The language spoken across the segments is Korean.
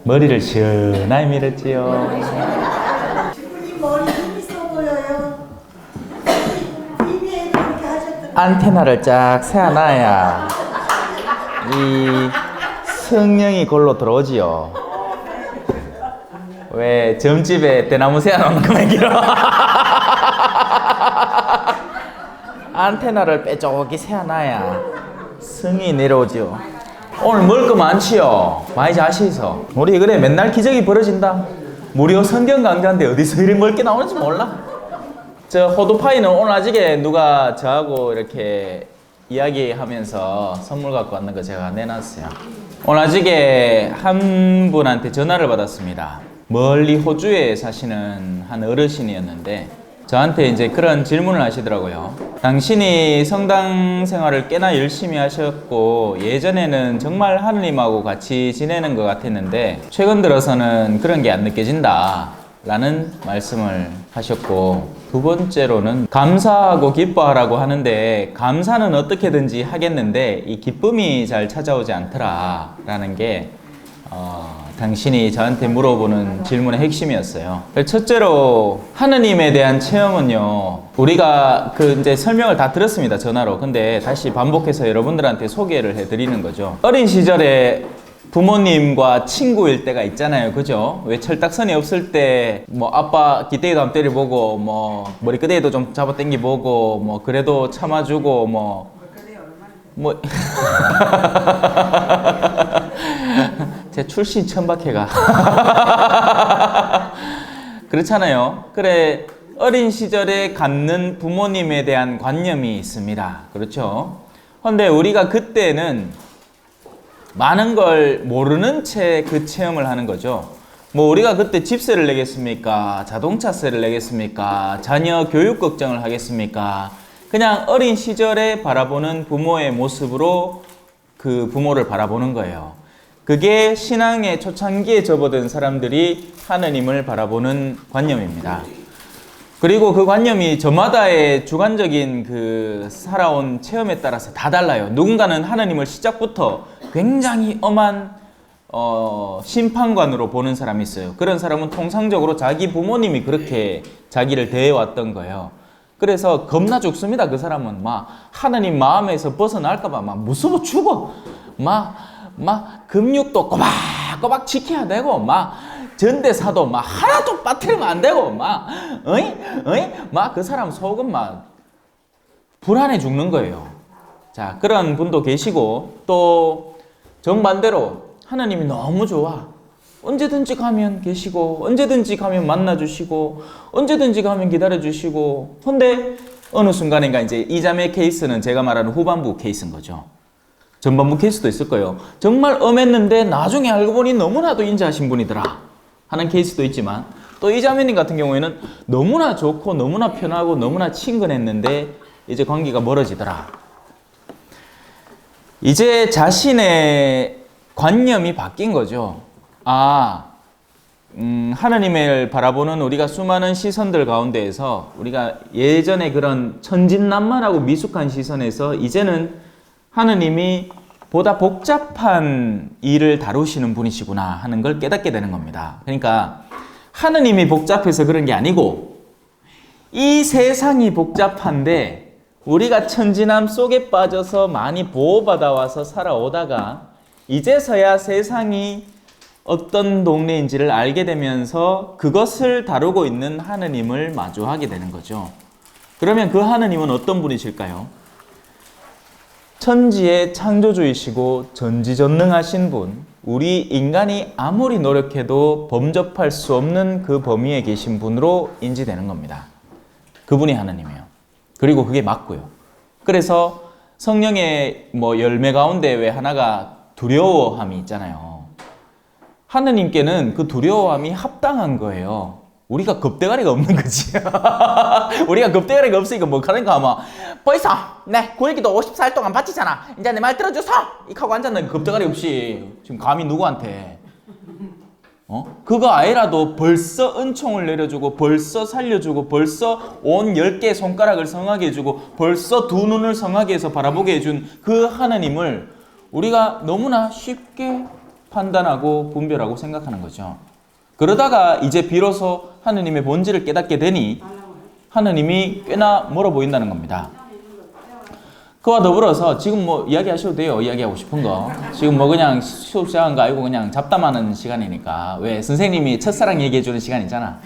머리를 시원하게 밀었지요. 주부님 머리 힘 있어 보여요. TV에도 그렇게 하셨던 안테나를 쫙 세워놔야 이 성령이 골로 들어오지요. 왜 점집에 대나무 세워놓는 것만 길어. 안테나를 빼쪽이 세워놔야 성이 내려오지요. 오늘 먹을 거 많지요. 많이 자시소. 우리 그래 맨날 기적이 벌어진다. 무료 성경 강좌인데 어디서 이리 먹을 게 나오는지 몰라. 저 호두파이는 오늘 아직에 누가 저하고 이렇게 이야기하면서 선물 갖고 왔는 거 제가 내놨어요. 오늘 아직에 한 분한테 전화를 받았습니다. 멀리 호주에 사시는 한 어르신이었는데 저한테 이제 그런 질문을 하시더라고요. 당신이 성당 생활을 꽤나 열심히 하셨고 예전에는 정말 하느님하고 같이 지내는 것 같았는데 최근 들어서는 그런 게 안 느껴진다 라는 말씀을 하셨고, 두 번째로는 감사하고 기뻐하라고 하는데 감사는 어떻게든지 하겠는데 이 기쁨이 잘 찾아오지 않더라 라는 게 당신이 저한테 물어보는 질문의 핵심이었어요. 첫째로 하느님에 대한 체험은요, 우리가 이제 설명을 다 들었습니다, 전화로. 근데 다시 반복해서 여러분들한테 소개를 해드리는 거죠. 어린 시절에 부모님과 친구일 때가 있잖아요, 그죠? 왜 철딱선이 없을 때 뭐 아빠 기대기도 한번 때려보고 뭐 머리끄대기도 좀 잡아당기보고 뭐 그래도 참아주고 뭐 제 출신 천박해가 그렇잖아요. 그래, 어린 시절에 갖는 부모님에 대한 관념이 있습니다. 그렇죠? 근데 우리가 그때는 많은 걸 모르는 채 그 체험을 하는 거죠. 뭐 우리가 그때 집세를 내겠습니까? 자동차세를 내겠습니까? 자녀 교육 걱정을 하겠습니까? 그냥 어린 시절에 바라보는 부모의 모습으로 그 부모를 바라보는 거예요. 그게 신앙의 초창기에 접어든 사람들이 하느님을 바라보는 관념입니다. 그리고 그 관념이 저마다의 주관적인 그 살아온 체험에 따라서 다 달라요. 누군가는 하느님을 시작부터 굉장히 엄한 심판관으로 보는 사람이 있어요. 그런 사람은 통상적으로 자기 부모님이 그렇게 자기를 대해왔던 거예요. 그래서 겁나 죽습니다. 그 사람은 막 하느님 마음에서 벗어날까봐 막 무서워 죽어. 막 금육도 꼬박꼬박 지켜야 되고 막 전대사도 막 하나도 빠뜨리면 안 되고 막 그 사람 속은 막 불안해 죽는 거예요. 자, 그런 분도 계시고, 또 정반대로 하나님이 너무 좋아. 언제든지 가면 계시고, 언제든지 가면 만나주시고, 언제든지 가면 기다려주시고. 근데 어느 순간인가 이제 이 자매 케이스는 제가 말하는 후반부 케이스인 거죠. 전반부 케이스도 있을 거예요. 정말 엄했는데 나중에 알고 보니 너무나도 인자하신 분이더라 하는 케이스도 있지만, 또 이 자매님 같은 경우에는 너무나 좋고 너무나 편하고 너무나 친근했는데 이제 관계가 멀어지더라. 이제 자신의 관념이 바뀐 거죠. 하느님을 바라보는 우리가 수많은 시선들 가운데에서 우리가 예전에 그런 천진난만하고 미숙한 시선에서 이제는 하느님이 보다 복잡한 일을 다루시는 분이시구나 하는 걸 깨닫게 되는 겁니다. 그러니까 하느님이 복잡해서 그런 게 아니고 이 세상이 복잡한데 우리가 천진함 속에 빠져서 많이 보호받아와서 살아오다가 이제서야 세상이 어떤 동네인지를 알게 되면서 그것을 다루고 있는 하느님을 마주하게 되는 거죠. 그러면 그 하느님은 어떤 분이실까요? 천지의 창조주이시고 전지전능하신 분, 우리 인간이 아무리 노력해도 범접할 수 없는 그 범위에 계신 분으로 인지되는 겁니다. 그분이 하느님이에요. 그리고 그게 맞고요. 그래서 성령의 열매 가운데 왜 하나가 두려워함이 있잖아요. 하느님께는 그 두려워함이 합당한 거예요. 우리가 겁대가리가 없는 거지. 우리가 겁대가리가 없으니까 뭐 그러니까 아마 벌써 네 구일기도 54일 동안 바치잖아. 이제 내 말 들어줘서 이하고 앉았는데 겁대가리 없이 지금 감히 누구한테 그거 아니라도 벌써 은총을 내려주고 벌써 살려주고 벌써 온 10개 손가락을 성하게 해주고 벌써 두 눈을 성하게 해서 바라보게 해준 그 하나님을 우리가 너무나 쉽게 판단하고 분별하고 생각하는 거죠. 그러다가 이제 비로소 하느님의 본질을 깨닫게 되니 하느님이 꽤나 멀어 보인다는 겁니다. 그와 더불어서 지금 뭐 이야기하셔도 돼요. 이야기하고 싶은 거. 지금 뭐 그냥 수업 시작한 거 아니고 그냥 잡담하는 시간이니까. 왜? 선생님이 첫사랑 얘기해주는 시간이잖아.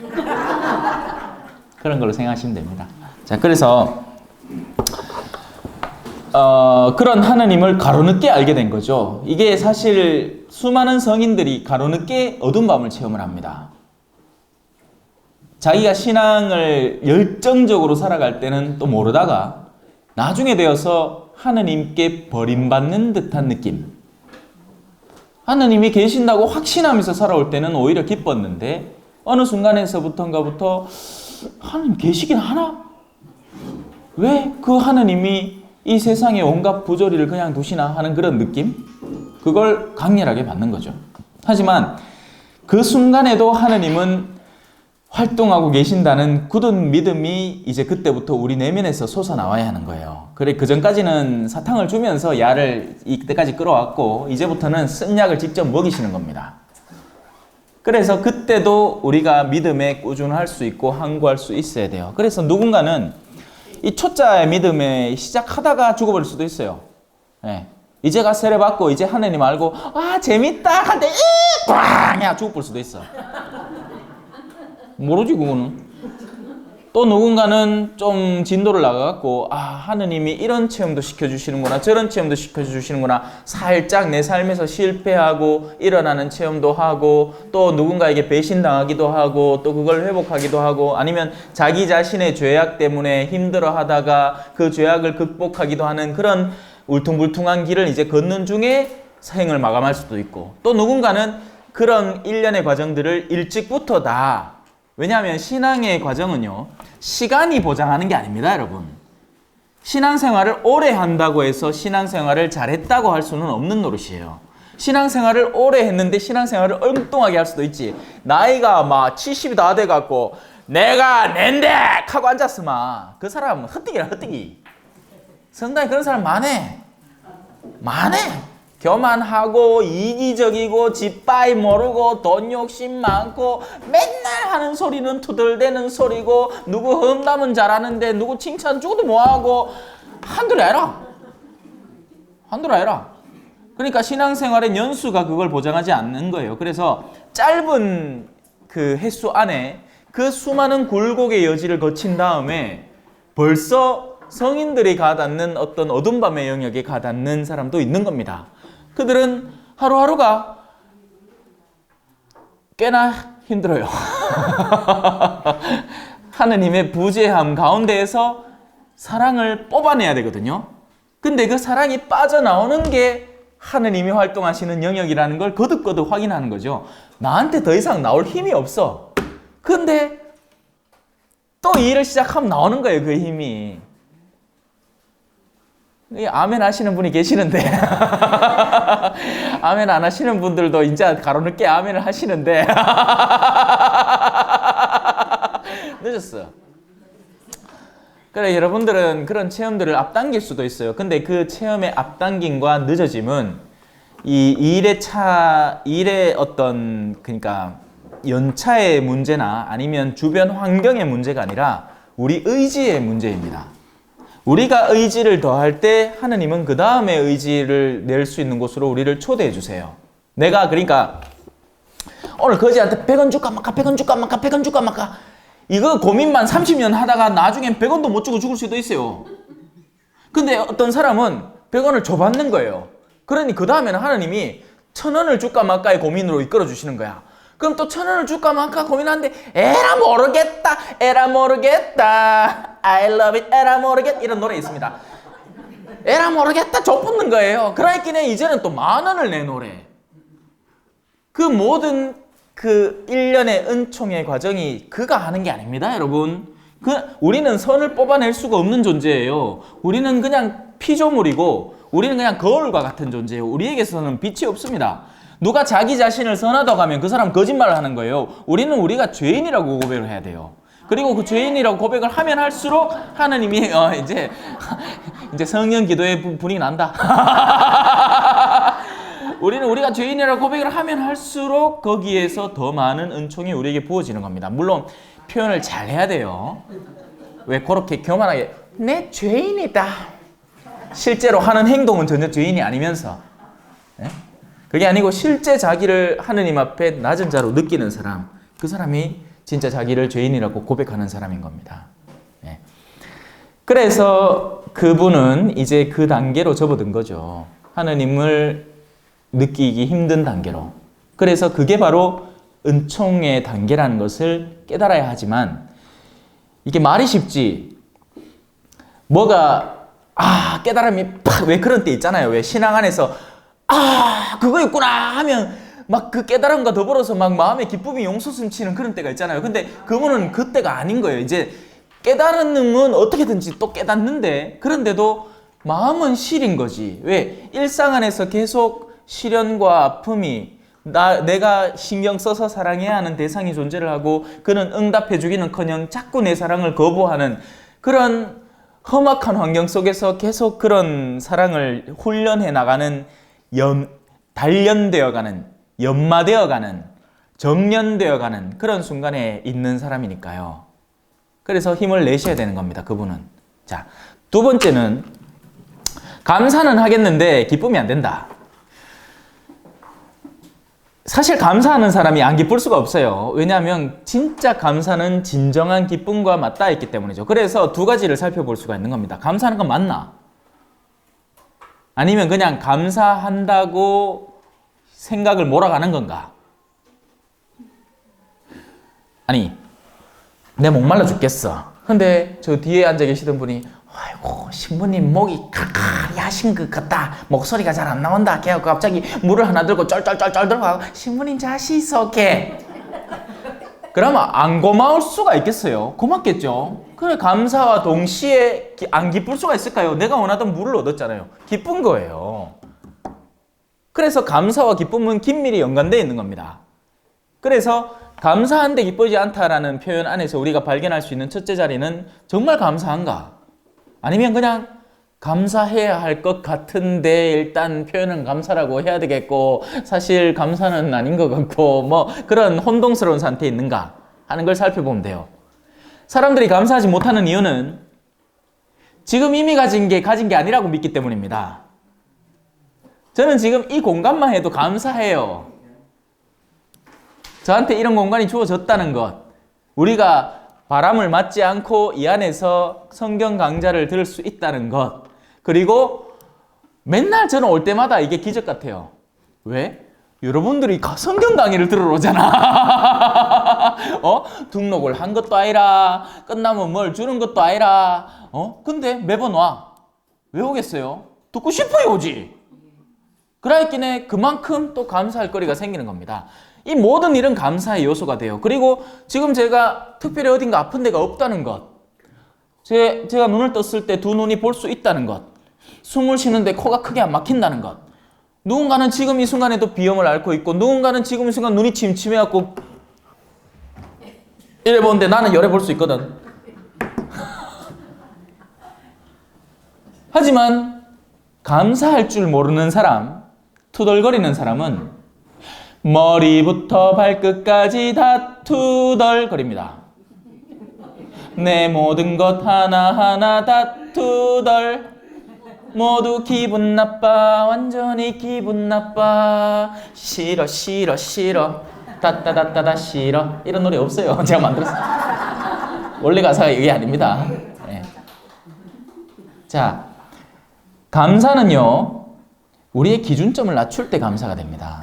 그런 걸로 생각하시면 됩니다. 자, 그래서 그런 하느님을 가로늦게 알게 된 거죠. 이게 사실 수많은 성인들이 가로늦게 어두운 밤을 체험을 합니다. 자기가 신앙을 열정적으로 살아갈 때는 또 모르다가 나중에 되어서 하느님께 버림받는 듯한 느낌. 하느님이 계신다고 확신하면서 살아올 때는 오히려 기뻤는데 어느 순간에서부터인가부터 하느님 계시긴 하나? 왜 그 하느님이 이 세상의 온갖 부조리를 그냥 두시나 하는 그런 느낌? 그걸 강렬하게 받는 거죠. 하지만 그 순간에도 하느님은 활동하고 계신다는 굳은 믿음이 이제 그때부터 우리 내면에서 솟아나와야 하는 거예요. 그래, 그 전까지는 사탕을 주면서 야를 이때까지 끌어왔고 이제부터는 쓴 약을 직접 먹이시는 겁니다. 그래서 그때도 우리가 믿음에 꾸준할 수 있고 항구할 수 있어야 돼요. 그래서 누군가는 이 초짜의 믿음에 시작하다가 죽어버릴 수도 있어요. 네. 이제가 세례받고 이제 하느님 알고 아 재밌다 할 때 꽝! 죽어버릴 수도 있어. 모르지 그거는. 또 누군가는 좀 진도를 나가갖고 아 하느님이 이런 체험도 시켜주시는구나 저런 체험도 시켜주시는구나 살짝 내 삶에서 실패하고 일어나는 체험도 하고 또 누군가에게 배신당하기도 하고 또 그걸 회복하기도 하고 아니면 자기 자신의 죄악 때문에 힘들어하다가 그 죄악을 극복하기도 하는 그런 울퉁불퉁한 길을 이제 걷는 중에 생을 마감할 수도 있고 또 누군가는 그런 일련의 과정들을 일찍부터 다 왜냐하면 신앙의 과정은요 시간이 보장하는 게 아닙니다 여러분. 신앙생활을 오래 한다고 해서 신앙생활을 잘했다고 할 수는 없는 노릇이에요. 신앙생활을 오래 했는데 신앙생활을 엉뚱하게 할 수도 있지. 나이가 막 70이 다 돼갖고 내가 낸데 하고 앉았으면 그 사람은 헛되기라 헛되기. 성당에 그런 사람 많네. 교만하고 이기적이고 집바이 모르고 돈 욕심 많고 맨날 하는 소리는 투덜대는 소리고 누구 험담은 잘하는데 누구 칭찬 주고도 뭐하고 한둘 해라. 그러니까 신앙생활의 연수가 그걸 보장하지 않는 거예요. 그래서 짧은 그 횟수 안에 그 수많은 굴곡의 여지를 거친 다음에 벌써 성인들이 가닿는 어떤 어둠 밤의 영역에 가닿는 사람도 있는 겁니다. 그들은 하루하루가 꽤나 힘들어요. 하느님의 부재함 가운데에서 사랑을 뽑아내야 되거든요. 근데 그 사랑이 빠져나오는 게 하느님이 활동하시는 영역이라는 걸 거듭거듭 확인하는 거죠. 나한테 더 이상 나올 힘이 없어. 근데 또 이 일을 시작하면 나오는 거예요, 그 힘이. 아멘 하시는 분이 계시는데 아멘 안 하시는 분들도 이제 가로늦게 아멘을 하시는데 늦었어. 그래 여러분들은 그런 체험들을 앞당길 수도 있어요. 근데 그 체험의 앞당김과 늦어짐은 이 일의 어떤 그러니까 연차의 문제나 아니면 주변 환경의 문제가 아니라 우리 의지의 문제입니다. 우리가 의지를 더할 때 하느님은 그 다음에 의지를 낼 수 있는 곳으로 우리를 초대해 주세요. 내가 그러니까 오늘 거지한테 100원 줄까 말까 100원 줄까 말까 100원 줄까 말까 이거 고민만 30년 하다가 나중엔 100원도 못 주고 죽을 수도 있어요. 근데 어떤 사람은 100원을 줘받는 거예요. 그러니 그 다음에는 하느님이 1000원을 줄까 말까의 고민으로 이끌어 주시는 거야. 그럼 또 1000원을 줄까 말까 고민하는데 에라 모르겠다 I love it 에라 모르겠 이런 노래 있습니다. 에라 모르겠다 좁붙는 거예요. 그러니까 이제는 또 10,000원을 내놓으래. 그 모든 그 일련의 은총의 과정이 그가 하는 게 아닙니다 여러분. 우리는 선을 뽑아낼 수가 없는 존재예요. 우리는 그냥 피조물이고 우리는 그냥 거울과 같은 존재예요. 우리에게서는 빛이 없습니다. 누가 자기 자신을 선하다고 하면 그 사람 거짓말을 하는 거예요. 우리가 죄인이라고 고백을 해야 돼요. 그리고 그 죄인이라고 고백을 하면 할수록 하느님이 이제 성령 기도의 분이 난다. 우리는 우리가 죄인이라고 고백을 하면 할수록 거기에서 더 많은 은총이 우리에게 부어지는 겁니다. 물론 표현을 잘 해야 돼요. 왜 그렇게 교만하게 내 죄인이다. 실제로 하는 행동은 전혀 죄인이 아니면서. 네? 그게 아니고 실제 자기를 하느님 앞에 낮은 자로 느끼는 사람, 그 사람이 진짜 자기를 죄인이라고 고백하는 사람인 겁니다. 네. 그래서 그분은 이제 그 단계로 접어든 거죠. 하느님을 느끼기 힘든 단계로. 그래서 그게 바로 은총의 단계라는 것을 깨달아야 하지만 이게 말이 쉽지 뭐가 깨달음이 팍 왜 그런 때 있잖아요. 왜 신앙 안에서 그거였구나 하면 막 그 깨달음과 더불어서 막 마음의 기쁨이 용솟음치는 그런 때가 있잖아요. 근데 그분은 그때가 아닌 거예요. 이제 깨달음은 어떻게든지 또 깨닫는데 그런데도 마음은 시린 거지. 왜? 일상 안에서 계속 시련과 아픔이 내가 신경 써서 사랑해야 하는 대상이 존재를 하고 그는 응답해 주기는커녕 자꾸 내 사랑을 거부하는 그런 험악한 환경 속에서 계속 그런 사랑을 훈련해 나가는 단련되어가는 연마되어가는 정련되어가는 그런 순간에 있는 사람이니까요. 그래서 힘을 내셔야 되는 겁니다. 그분은. 자, 두 번째는 감사는 하겠는데 기쁨이 안 된다. 사실 감사하는 사람이 안 기쁠 수가 없어요. 왜냐하면 진짜 감사는 진정한 기쁨과 맞닿아 있기 때문이죠. 그래서 두 가지를 살펴볼 수가 있는 겁니다. 감사하는 건 맞나? 아니면 그냥 감사한다고 생각을 몰아가는 건가? 아니, 내 목말라 죽겠어. 근데 저 뒤에 앉아 계시던 분이 아이고 신부님 목이 칼칼이 하신 것 같다. 목소리가 잘 안 나온다. 걔가 갑자기 물을 하나 들고 쩔쩔쩔쩔 들어가고 신부님 자시소 걔. 그러면 안 고마울 수가 있겠어요? 고맙겠죠. 그래 감사와 동시에 안 기쁠 수가 있을까요? 내가 원하던 물을 얻었잖아요. 기쁜 거예요. 그래서 감사와 기쁨은 긴밀히 연관되어 있는 겁니다. 그래서 감사한데 기쁘지 않다라는 표현 안에서 우리가 발견할 수 있는 첫째 자리는 정말 감사한가? 아니면 그냥 감사해야 할 것 같은데 일단 표현은 감사라고 해야 되겠고 사실 감사는 아닌 것 같고 뭐 그런 혼동스러운 상태에 있는가 하는 걸 살펴보면 돼요. 사람들이 감사하지 못하는 이유는 지금 이미 가진 게 아니라고 믿기 때문입니다. 저는 지금 이 공간만 해도 감사해요. 저한테 이런 공간이 주어졌다는 것, 우리가 바람을 맞지 않고 이 안에서 성경 강좌를 들을 수 있다는 것, 그리고 맨날 저는 올 때마다 이게 기적 같아요. 왜? 여러분들이 성경 강의를 들으러 오잖아. 등록을 한 것도 아니라 끝나면 뭘 주는 것도 아니라 근데 매번 와. 왜 오겠어요? 듣고 싶어요 오지. 그러했기에 그만큼 또 감사할 거리가 생기는 겁니다. 이 모든 일은 감사의 요소가 돼요. 그리고 지금 제가 특별히 어딘가 아픈 데가 없다는 것, 제가 눈을 떴을 때 두 눈이 볼 수 있다는 것, 숨을 쉬는데 코가 크게 안 막힌다는 것, 누군가는 지금 이 순간에도 비염을 앓고 있고 누군가는 지금 이 순간 눈이 침침해갖고 이래 보는데 나는 열해 볼 수 있거든. 하지만 감사할 줄 모르는 사람, 투덜거리는 사람은 머리부터 발끝까지 다 투덜거립니다. 내 모든 것 하나하나 다 투덜. 모두 기분 나빠. 완전히 기분 나빠. 싫어 싫어 싫어. 따따따따다 싫어. 이런 노래 없어요. 제가 만들었어요. 원래 가사가 이게 아닙니다. 네. 자, 감사는요 우리의 기준점을 낮출 때 감사가 됩니다.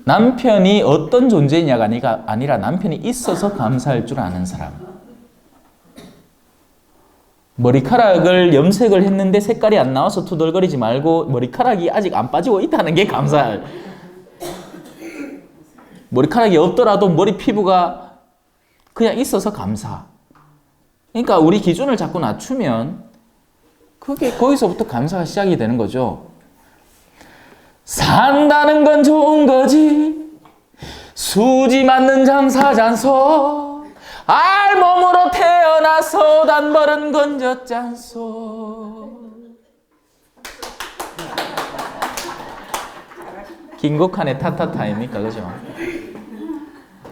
남편이 어떤 존재냐가 아니라 남편이 있어서 감사할 줄 아는 사람. 머리카락을 염색을 했는데 색깔이 안 나와서 투덜거리지 말고 머리카락이 아직 안 빠지고 있다는 게 감사할. 머리카락이 없더라도 머리 피부가 그냥 있어서 감사. 그러니까 우리 기준을 자꾸 낮추면 그게 거기서부터 감사가 시작이 되는 거죠. 산다는 건 좋은 거지 수지 맞는 장사잔소 알몸으로 태어나서 단벌은 건졌잖소. 김국환의 타타타입니까? 그죠?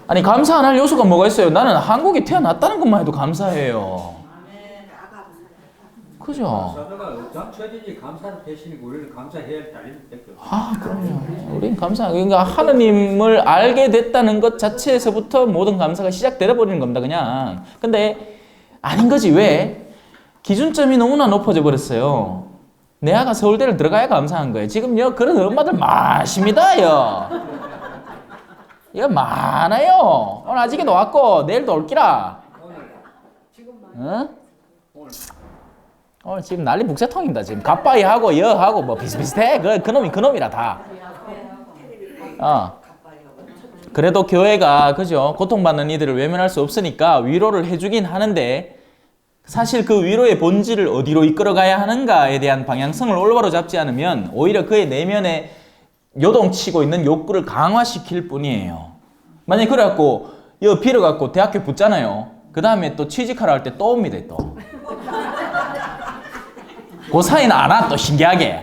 아니 감사 안 할 요소가 뭐가 있어요? 나는 한국에 태어났다는 것만 해도 감사해요. 그죠? 사도가 어장처리지 감사를 대신이고 우리는 감사해야 할 따름이 됐거든. 아, 그럼요. 우린 감사. 그러니까 하느님을 알게 됐다는 것 자체에서부터 모든 감사가 시작되어 버리는 겁니다. 그냥. 근데 아닌 거지. 왜? 기준점이 너무나 높아져 버렸어요. 내 아가 서울대를 들어가야 감사한 거예요. 지금요 그런 엄마들 많습니다요. 이거 많아요. 오늘 아직도 왔고 내일도 올기라. 응? 오늘 지금 난리 북새통입니다. 지금 갑바이하고 여하고 뭐 비슷비슷해. 그놈이라 다. 그래도 교회가 그죠? 고통받는 이들을 외면할 수 없으니까 위로를 해주긴 하는데 사실 그 위로의 본질을 어디로 이끌어가야 하는가에 대한 방향성을 올바로 잡지 않으면 오히려 그의 내면에 요동치고 있는 욕구를 강화시킬 뿐이에요. 만약에 그래갖고 여 빌어갖고 대학교 붙잖아요. 그 다음에 또 취직하러 할 때 또 옵니다. 또. 그 사이는 안 와 또 신기하게.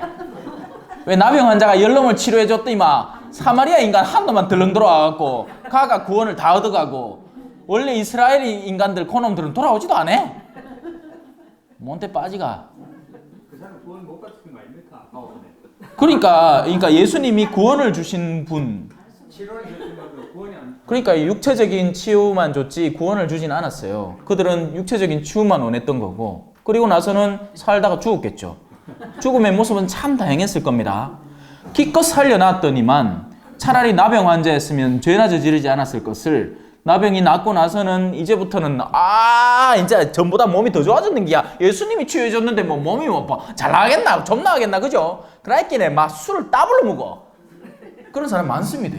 왜 나병 환자가 열놈을 치료해줬더니만 사마리아 인간 한 놈만 들렁 들어와갖고 가가 구원을 다 얻어가고 원래 이스라엘 인간들 그놈들은 돌아오지도 않아. 몬테 빠지가. 그 사람 구원 못 받은 거 아닙니까? 그러니까 예수님이 구원을 주신 분. 치료를 해주면 구원이 안. 그러니까 육체적인 치유만 줬지 구원을 주진 않았어요. 그들은 육체적인 치유만 원했던 거고. 그리고 나서는 살다가 죽었겠죠. 죽음의 모습은 참 다양했을 겁니다. 기껏 살려놨더니만 차라리 나병 환자였으면 죄나 저지르지 않았을 것을 나병이 낫고 나서는 이제부터는 이제 전보다 몸이 더 좋아졌는 게야. 예수님이 치유해줬는데 뭐 몸이 잘 나가겠나? 좀 나가겠나? 그죠? 그러니까 막 술을 따블로 먹어. 그런 사람 많습니다.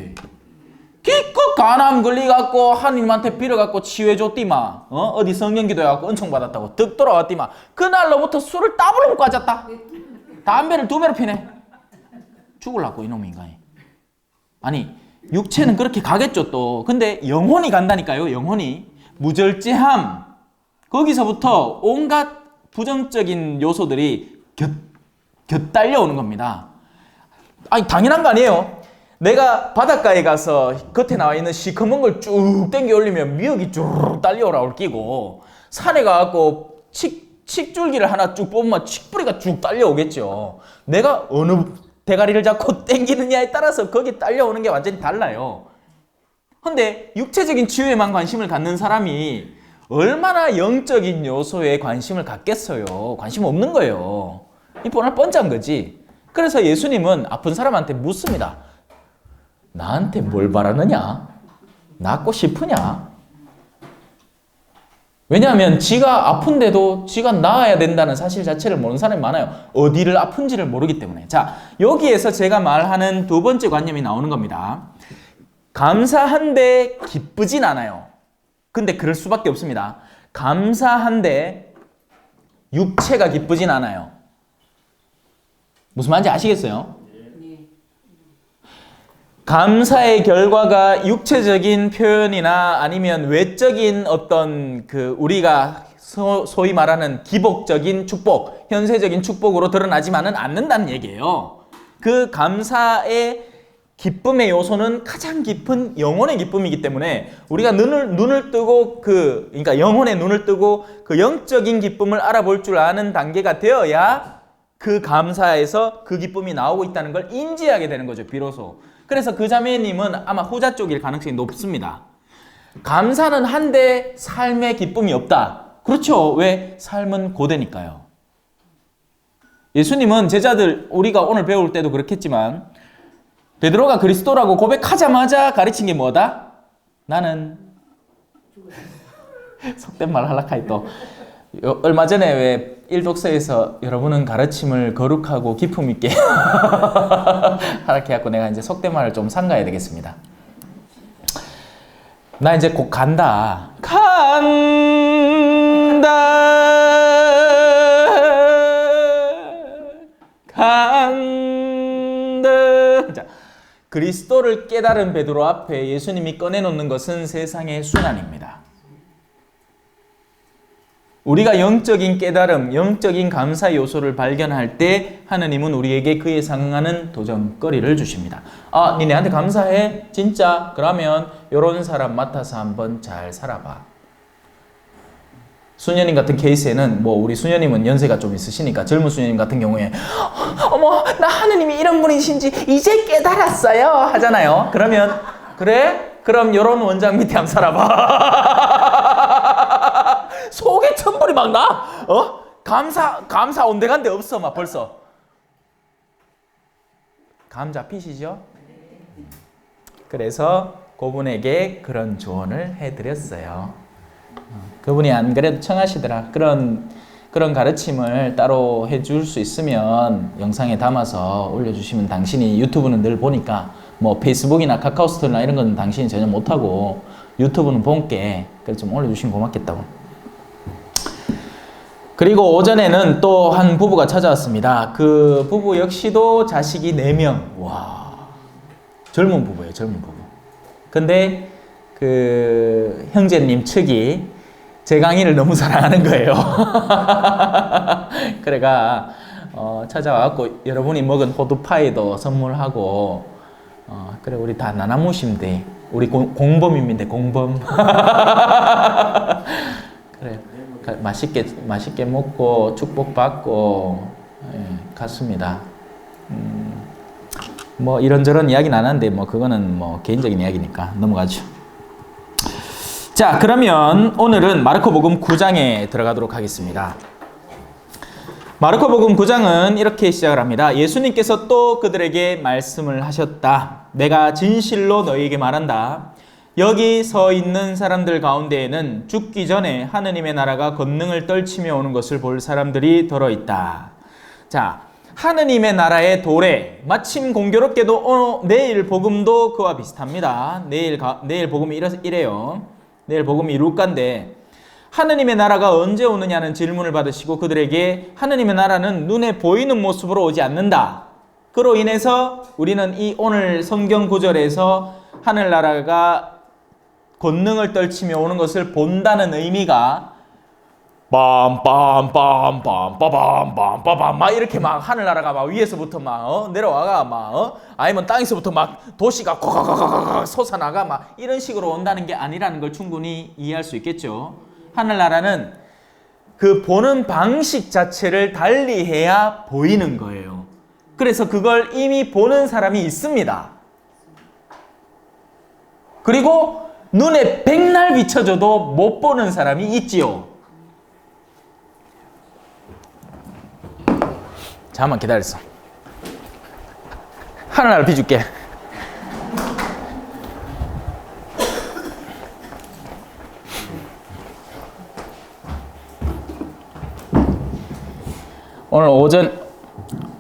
기껏 간암 걸리갖고 하나님한테 빌어갖고 치유해줬디만 어디 성경기도해갖고 은총 받았다고 득 돌아왔디만 그날로부터 술을 따블로 먹고 앉았다. 담배를 2배로 피네. 죽을라고 이놈 인간이. 아니 육체는 그렇게 가겠죠 또. 근데 영혼이 간다니까요. 영혼이. 무절제함. 거기서부터 온갖 부정적인 요소들이 곁달려오는 겁니다. 아니 당연한 거 아니에요. 내가 바닷가에 가서 겉에 나와 있는 시커먼 걸 쭉 당겨 올리면 미역이 쭉 딸려올 끼고 산에 가갖고 칡줄기를 하나 쭉 뽑으면 칡뿌리가 쭉 딸려오겠죠. 내가 어느 대가리를 잡고 당기느냐에 따라서 거기 딸려오는 게 완전히 달라요. 근데 육체적인 치유에만 관심을 갖는 사람이 얼마나 영적인 요소에 관심을 갖겠어요. 관심 없는 거예요. 이 뻔한 거지. 그래서 예수님은 아픈 사람한테 묻습니다. 나한테 뭘 바라느냐? 낫고 싶으냐? 왜냐하면 지가 아픈데도 지가 나아야 된다는 사실 자체를 모르는 사람이 많아요. 어디를 아픈지를 모르기 때문에. 자, 여기에서 제가 말하는 두 번째 관념이 나오는 겁니다. 감사한데 기쁘진 않아요. 근데 그럴 수밖에 없습니다. 감사한데 육체가 기쁘진 않아요. 무슨 말인지 아시겠어요? 감사의 결과가 육체적인 표현이나 아니면 외적인 어떤 우리가 소위 말하는 기복적인 축복, 현세적인 축복으로 드러나지만은 않는다는 얘기예요. 그 감사의 기쁨의 요소는 가장 깊은 영혼의 기쁨이기 때문에 우리가 눈을 뜨고 그러니까 영혼의 눈을 뜨고 그 영적인 기쁨을 알아볼 줄 아는 단계가 되어야 그 감사에서 그 기쁨이 나오고 있다는 걸 인지하게 되는 거죠, 비로소. 그래서 그 자매님은 아마 후자 쪽일 가능성이 높습니다. 감사는 한데 삶의 기쁨이 없다. 그렇죠. 왜? 삶은 고되니까요. 예수님은 제자들, 우리가 오늘 배울 때도 그렇겠지만 베드로가 그리스도라고 고백하자마자 가르친 게 뭐다? 나는 속된 말 할라카이 또 얼마 전에 왜 일독서에서 여러분은 가르침을 거룩하고 기품 있게 하락해갖고 내가 이제 속된 말을 좀 삼가야 되겠습니다. 나 이제 곧 간다. 간다. 자, 그리스도를 깨달은 베드로 앞에 예수님이 꺼내놓는 것은 세상의 순환입니다. 우리가 영적인 깨달음, 영적인 감사 요소를 발견할 때 하느님은 우리에게 그에 상응하는 도전거리를 주십니다. 아, 니 내한테 감사해? 진짜? 그러면 요런 사람 맡아서 한번 잘 살아봐. 수녀님 같은 케이스에는 뭐 우리 수녀님은 연세가 좀 있으시니까 젊은 수녀님 같은 경우에 어머 나 하느님이 이런 분이신지 이제 깨달았어요 하잖아요. 그러면 그래? 그럼 요런 원장 밑에 한번 살아봐. 속에 천불이 막 나? 감사 온데간데 없어 막 벌써. 감 잡히시죠? 그래서 그분에게 그런 조언을 해드렸어요. 그분이 안 그래도 청하시더라. 그런 가르침을 따로 해줄 수 있으면 영상에 담아서 올려주시면 당신이 유튜브는 늘 보니까 뭐 페이스북이나 카카오스토리나 이런 건 당신이 전혀 못하고 유튜브는 본게 그래서 좀 올려주시면 고맙겠다고. 그리고 오전에는 또 한 부부가 찾아왔습니다. 그 부부 역시도 자식이 4명. 와, 젊은 부부예요, 젊은 부부. 근데 그 형제님 측이 제 강의를 너무 사랑하는 거예요. 그래가 찾아와갖고 여러분이 먹은 호두파이도 선물하고 그래 우리 다 나눠무시면 돼. 우리 공범입니다, 공범. 그래 맛있게 먹고 축복받고 갔습니다. 뭐 이런저런 이야기는 안 하는데 뭐 그거는 뭐 개인적인 이야기니까 넘어가죠. 자, 그러면 오늘은 마르코복음 9장에 들어가도록 하겠습니다. 마르코복음 9장은 이렇게 시작을 합니다. 예수님께서 또 그들에게 말씀을 하셨다. 내가 진실로 너희에게 말한다. 여기 서 있는 사람들 가운데에는 죽기 전에 하느님의 나라가 권능을 떨치며 오는 것을 볼 사람들이 더러 있다. 자, 하느님의 나라의 도래, 마침 공교롭게도 내일 복음도 그와 비슷합니다. 내일 복음이 이래요. 내일 복음이 루카인데 하느님의 나라가 언제 오느냐는 질문을 받으시고 그들에게 하느님의 나라는 눈에 보이는 모습으로 오지 않는다. 그로 인해서 우리는 이 오늘 성경 구절에서 하늘나라가 권능을 떨치며 오는 것을 본다는 의미가 빰빰빰빰빰빰빰빰 막 이렇게 막 하늘나라가 막 위에서부터 막 내려와가 막 아니면 땅에서부터 막 도시가 콱콱콱콱 솟아나가 막 이런 식으로 온다는 게 아니라는 걸 충분히 이해할 수 있겠죠. 하늘나라는 그 보는 방식 자체를 달리해야 보이는 거예요. 그래서 그걸 이미 보는 사람이 있습니다. 그리고 눈에 백날 비춰줘도 못 보는 사람이 있지요. 잠깐만 기다렸어. 하늘나라 비줄게.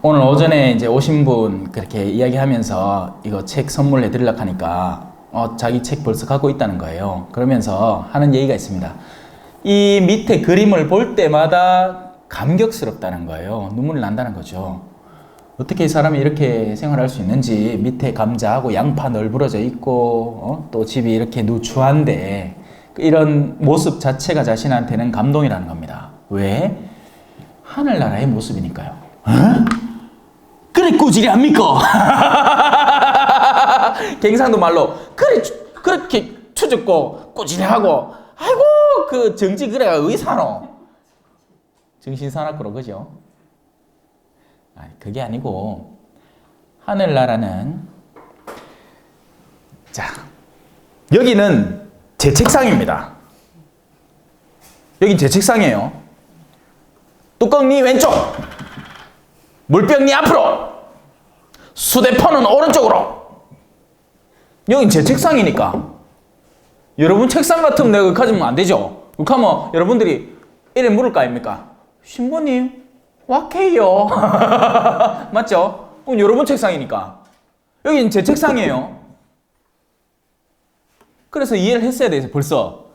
오늘 오전에 이제 오신 분 그렇게 이야기하면서 이거 책 선물해 드리려고 하니까 자기 책 벌써 갖고 있다는 거예요. 그러면서 하는 얘기가 있습니다. 이 밑에 그림을 볼 때마다 감격스럽다는 거예요. 눈물이 난다는 거죠. 어떻게 이 사람이 이렇게 생활할 수 있는지, 밑에 감자하고 양파 널브러져 있고 또 집이 이렇게 누추한데 이런 모습 자체가 자신한테는 감동이라는 겁니다. 왜? 하늘나라의 모습이니까요. 그래 꾸질이 합니까? 갱상도 말로 그래 그렇게 추적고 꾸질하고 아이고 그 정치 그래가 의사노 정신사납고로 그죠? 아니 그게 아니고 하늘나라는 자 여기는 제 책상입니다. 여긴 제 책상이에요. 뚜껑 니 왼쪽, 물병 니 앞으로, 휴대폰은 오른쪽으로. 여긴 제 책상이니까. 여러분 책상 같으면 내가 가지면 안 되죠. 그렇다면 여러분들이 이래 물을 거 아닙니까? 신부님 와케요. 맞죠? 그럼 여러분 책상이니까. 여긴 제 책상이에요. 그래서 이해를 했어야 돼서 벌써.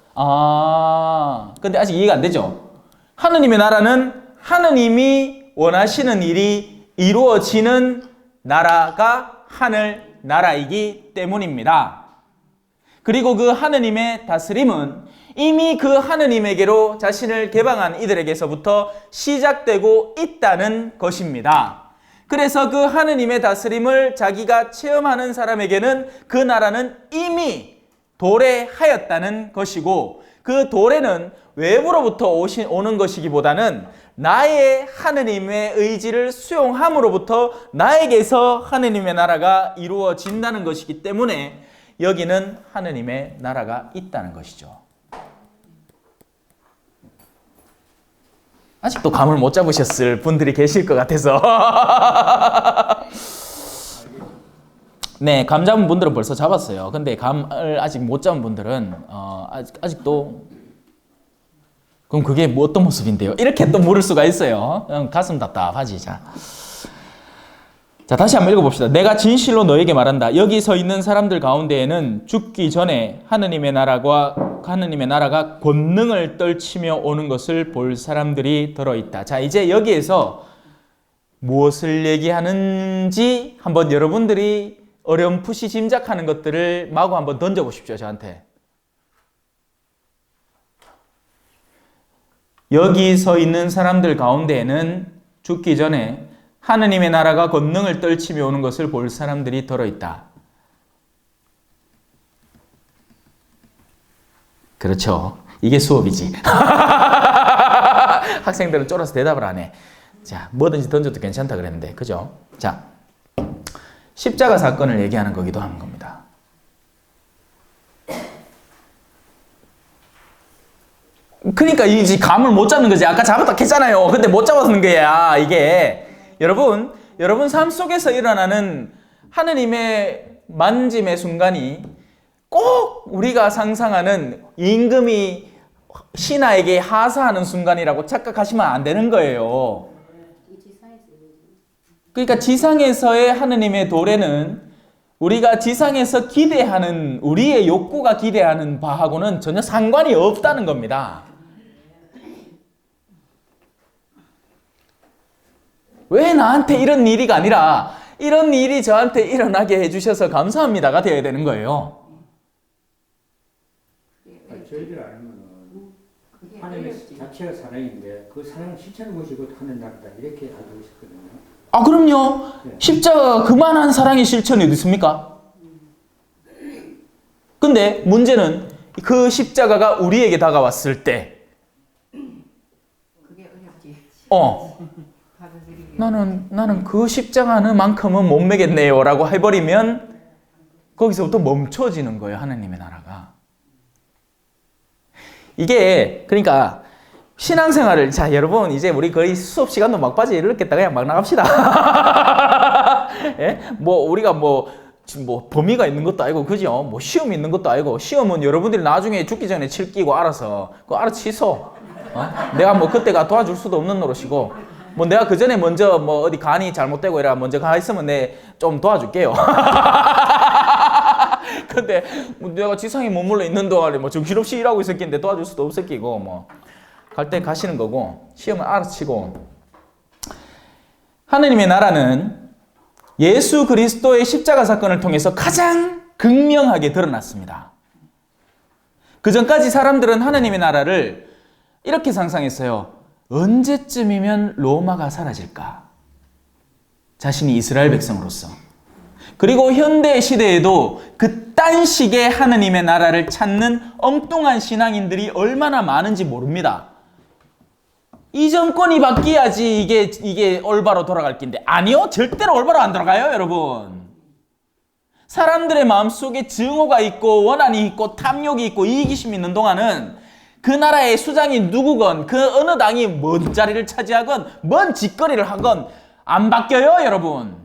근데 아직 이해가 안 되죠. 하느님의 나라는 하느님이 원하시는 일이 이루어지는 나라가 하늘 나라이기 때문입니다. 그리고 그 하느님의 다스림은 이미 그 하느님에게로 자신을 개방한 이들에게서부터 시작되고 있다는 것입니다. 그래서 그 하느님의 다스림을 자기가 체험하는 사람에게는 그 나라는 이미 도래하였다는 것이고, 그 도래는 외부로부터 오는 것이기보다는 나의 하느님의 의지를 수용함으로부터 나에게서 하느님의 나라가 이루어진다는 것이기 때문에 여기는 하느님의 나라가 있다는 것이죠. 아직도 감을 못 잡으셨을 분들이 계실 것 같아서 네, 감 잡은 분들은 벌써 잡았어요. 근데 감을 아직 못 잡은 분들은 아직도 그럼 그게 뭐 어떤 모습인데요? 이렇게 또 물을 수가 있어요. 가슴 답답하지. 자, 다시 한번 읽어봅시다. 내가 진실로 너에게 말한다. 여기 서 있는 사람들 가운데에는 죽기 전에 하느님의 나라가 권능을 떨치며 오는 것을 볼 사람들이 들어있다. 자, 이제 여기에서 무엇을 얘기하는지 한번 여러분들이 어렴풋이 짐작하는 것들을 마구 한번 던져보십시오, 저한테. 여기 서 있는 사람들 가운데에는 죽기 전에 하느님의 나라가 권능을 떨치며 오는 것을 볼 사람들이 들어있다. 그렇죠. 이게 수업이지. 학생들은 쫄아서 대답을 안 해. 자, 뭐든지 던져도 괜찮다 그랬는데, 그죠? 자, 십자가 사건을 얘기하는 거기도 한 겁니다. 그러니까 이제 감을 못 잡는 거지. 아까 잡았다 했잖아요. 근데 못 잡았는 거야. 이게 여러분 삶 속에서 일어나는 하느님의 만짐의 순간이 꼭 우리가 상상하는 임금이 신하에게 하사하는 순간이라고 착각하시면 안 되는 거예요. 그러니까 지상에서의 하느님의 도래는 우리가 지상에서 기대하는, 우리의 욕구가 기대하는 바하고는 전혀 상관이 없다는 겁니다. 왜 나한테 이런 일이가 아니라 이런 일이 저한테 일어나게 해주셔서 감사합니다가 되어야 되는 거예요. 저희들 알면 하나님 자체가 사랑인데 그 사랑을 실천해 보시고 하는 나라다 이렇게 알고 있었거든요. 아, 그럼요. 십자가가 그만한 사랑의 실천이 어디 있습니까? 근데 문제는 그 십자가가 우리에게 다가왔을 때 그게 어렵지. 나는 그 십자가만큼은 못 매겠네요 라고 해버리면 거기서부터 멈춰지는 거예요, 하나님의 나라가. 이게 그러니까 신앙생활을, 자, 여러분 이제 우리 거의 수업 시간도 막바지에 이르겠다. 그냥 막 나갑시다. 예? 뭐 우리가 뭐 범위가 있는 것도 아니고, 그죠? 뭐 시험이 있는 것도 아니고, 시험은 여러분들이 나중에 죽기 전에 칠 끼고 알아서 그거 알아치소. 내가 뭐 그때가 도와줄 수도 없는 노릇이고, 뭐 내가 그 전에 먼저 뭐 어디 간이 잘못되고 이래 먼저 가 있으면 내 좀 도와줄게요. 근데 내가 지상에 머물러 있는 동안에 뭐 정신없이 일하고 있었겠는데 도와줄 수도 없었기고, 뭐 갈 때 가시는 거고, 시험을 알아치고. 하느님의 나라는 예수 그리스도의 십자가 사건을 통해서 가장 극명하게 드러났습니다. 그 전까지 사람들은 하느님의 나라를 이렇게 상상했어요. 언제쯤이면 로마가 사라질까? 자신이 이스라엘 백성으로서. 그리고 현대 시대에도 그딴 식의 하느님의 나라를 찾는 엉뚱한 신앙인들이 얼마나 많은지 모릅니다. 이 정권이 바뀌어야지 이게 올바로 돌아갈 낀데, 아니요, 절대로 올바로 안 돌아가요, 여러분. 사람들의 마음속에 증오가 있고 원한이 있고 탐욕이 있고 이기심이 있는 동안은 그 나라의 수장이 누구건 그 어느 당이 뭔 자리를 차지하건 뭔 짓거리를 하건 안 바뀌어요, 여러분.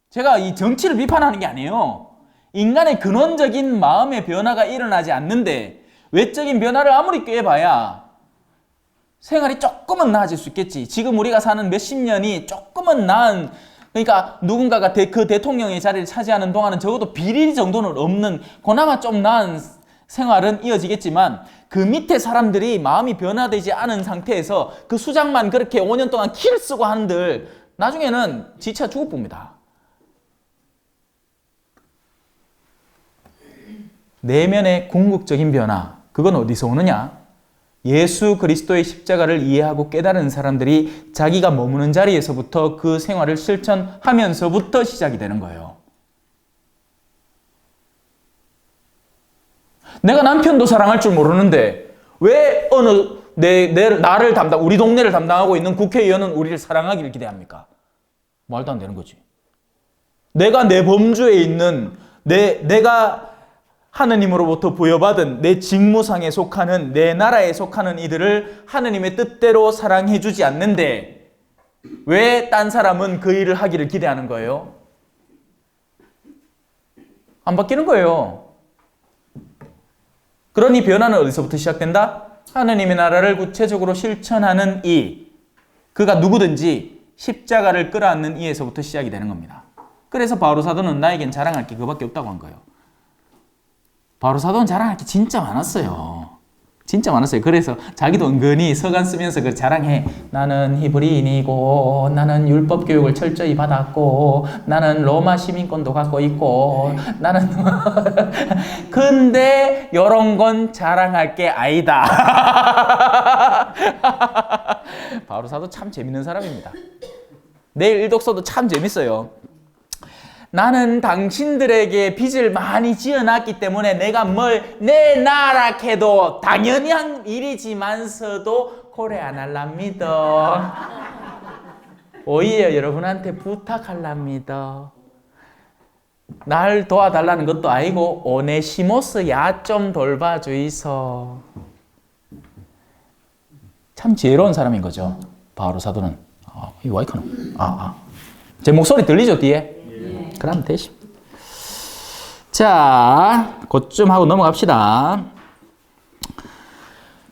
제가 이 정치를 비판하는 게 아니에요. 인간의 근원적인 마음의 변화가 일어나지 않는데 외적인 변화를 아무리 꾀봐야 생활이 조금은 나아질 수 있겠지. 지금 우리가 사는 몇십 년이 조금은 나은, 그러니까 누군가가 그 대통령의 자리를 차지하는 동안은 적어도 비리 정도는 없는, 그나마 좀 나은 생활은 이어지겠지만, 그 밑에 사람들이 마음이 변화되지 않은 상태에서 그 수장만 그렇게 5년 동안 키를 쓰고 한들 나중에는 지쳐 죽을 뿐입니다. 내면의 궁극적인 변화, 그건 어디서 오느냐? 예수 그리스도의 십자가를 이해하고 깨달은 사람들이 자기가 머무는 자리에서부터 그 생활을 실천하면서부터 시작이 되는 거예요. 내가 남편도 사랑할 줄 모르는데 왜 나를 우리 동네를 담당하고 있는 국회의원은 우리를 사랑하기를 기대합니까? 말도 안 되는 거지. 내가 내 범주에 있는 내가 하느님으로부터 부여받은 내 직무상에 속하는 내 나라에 속하는 이들을 하느님의 뜻대로 사랑해 주지 않는데 왜 딴 사람은 그 일을 하기를 기대하는 거예요? 안 바뀌는 거예요. 그러니 변화는 어디서부터 시작된다? 하느님의 나라를 구체적으로 실천하는 이, 그가 누구든지 십자가를 끌어안는 이에서부터 시작이 되는 겁니다. 그래서 바울 사도는 나에겐 자랑할 게 그밖에 없다고 한 거예요. 바울 사도는 자랑할 게 진짜 많았어요. 진짜 많았어요. 그래서 자기도 은근히 서간 쓰면서 그 자랑해. 나는 히브리인이고, 나는 율법 교육을 철저히 받았고, 나는 로마 시민권도 갖고 있고, 나는 근데 이런 건 자랑할 게 아니다. 바울 사도 참 재밌는 사람입니다. 내일 일독서도 참 재밌어요. 나는 당신들에게 빚을 많이 지어놨기 때문에 내가 뭘 내놔라 해도 당연히 한 일이지만서도 고래 안 할랍니다. 오히려 여러분한테 부탁할랍니다. 날 도와달라는 것도 아니고 오네시모스 야 좀 돌봐주이소. 참 지혜로운 사람인 거죠. 바울 사도는. 이 와이크는. 제 목소리 들리죠 뒤에? 그럼 되십니다. 자, 그쯤 하고 넘어갑시다.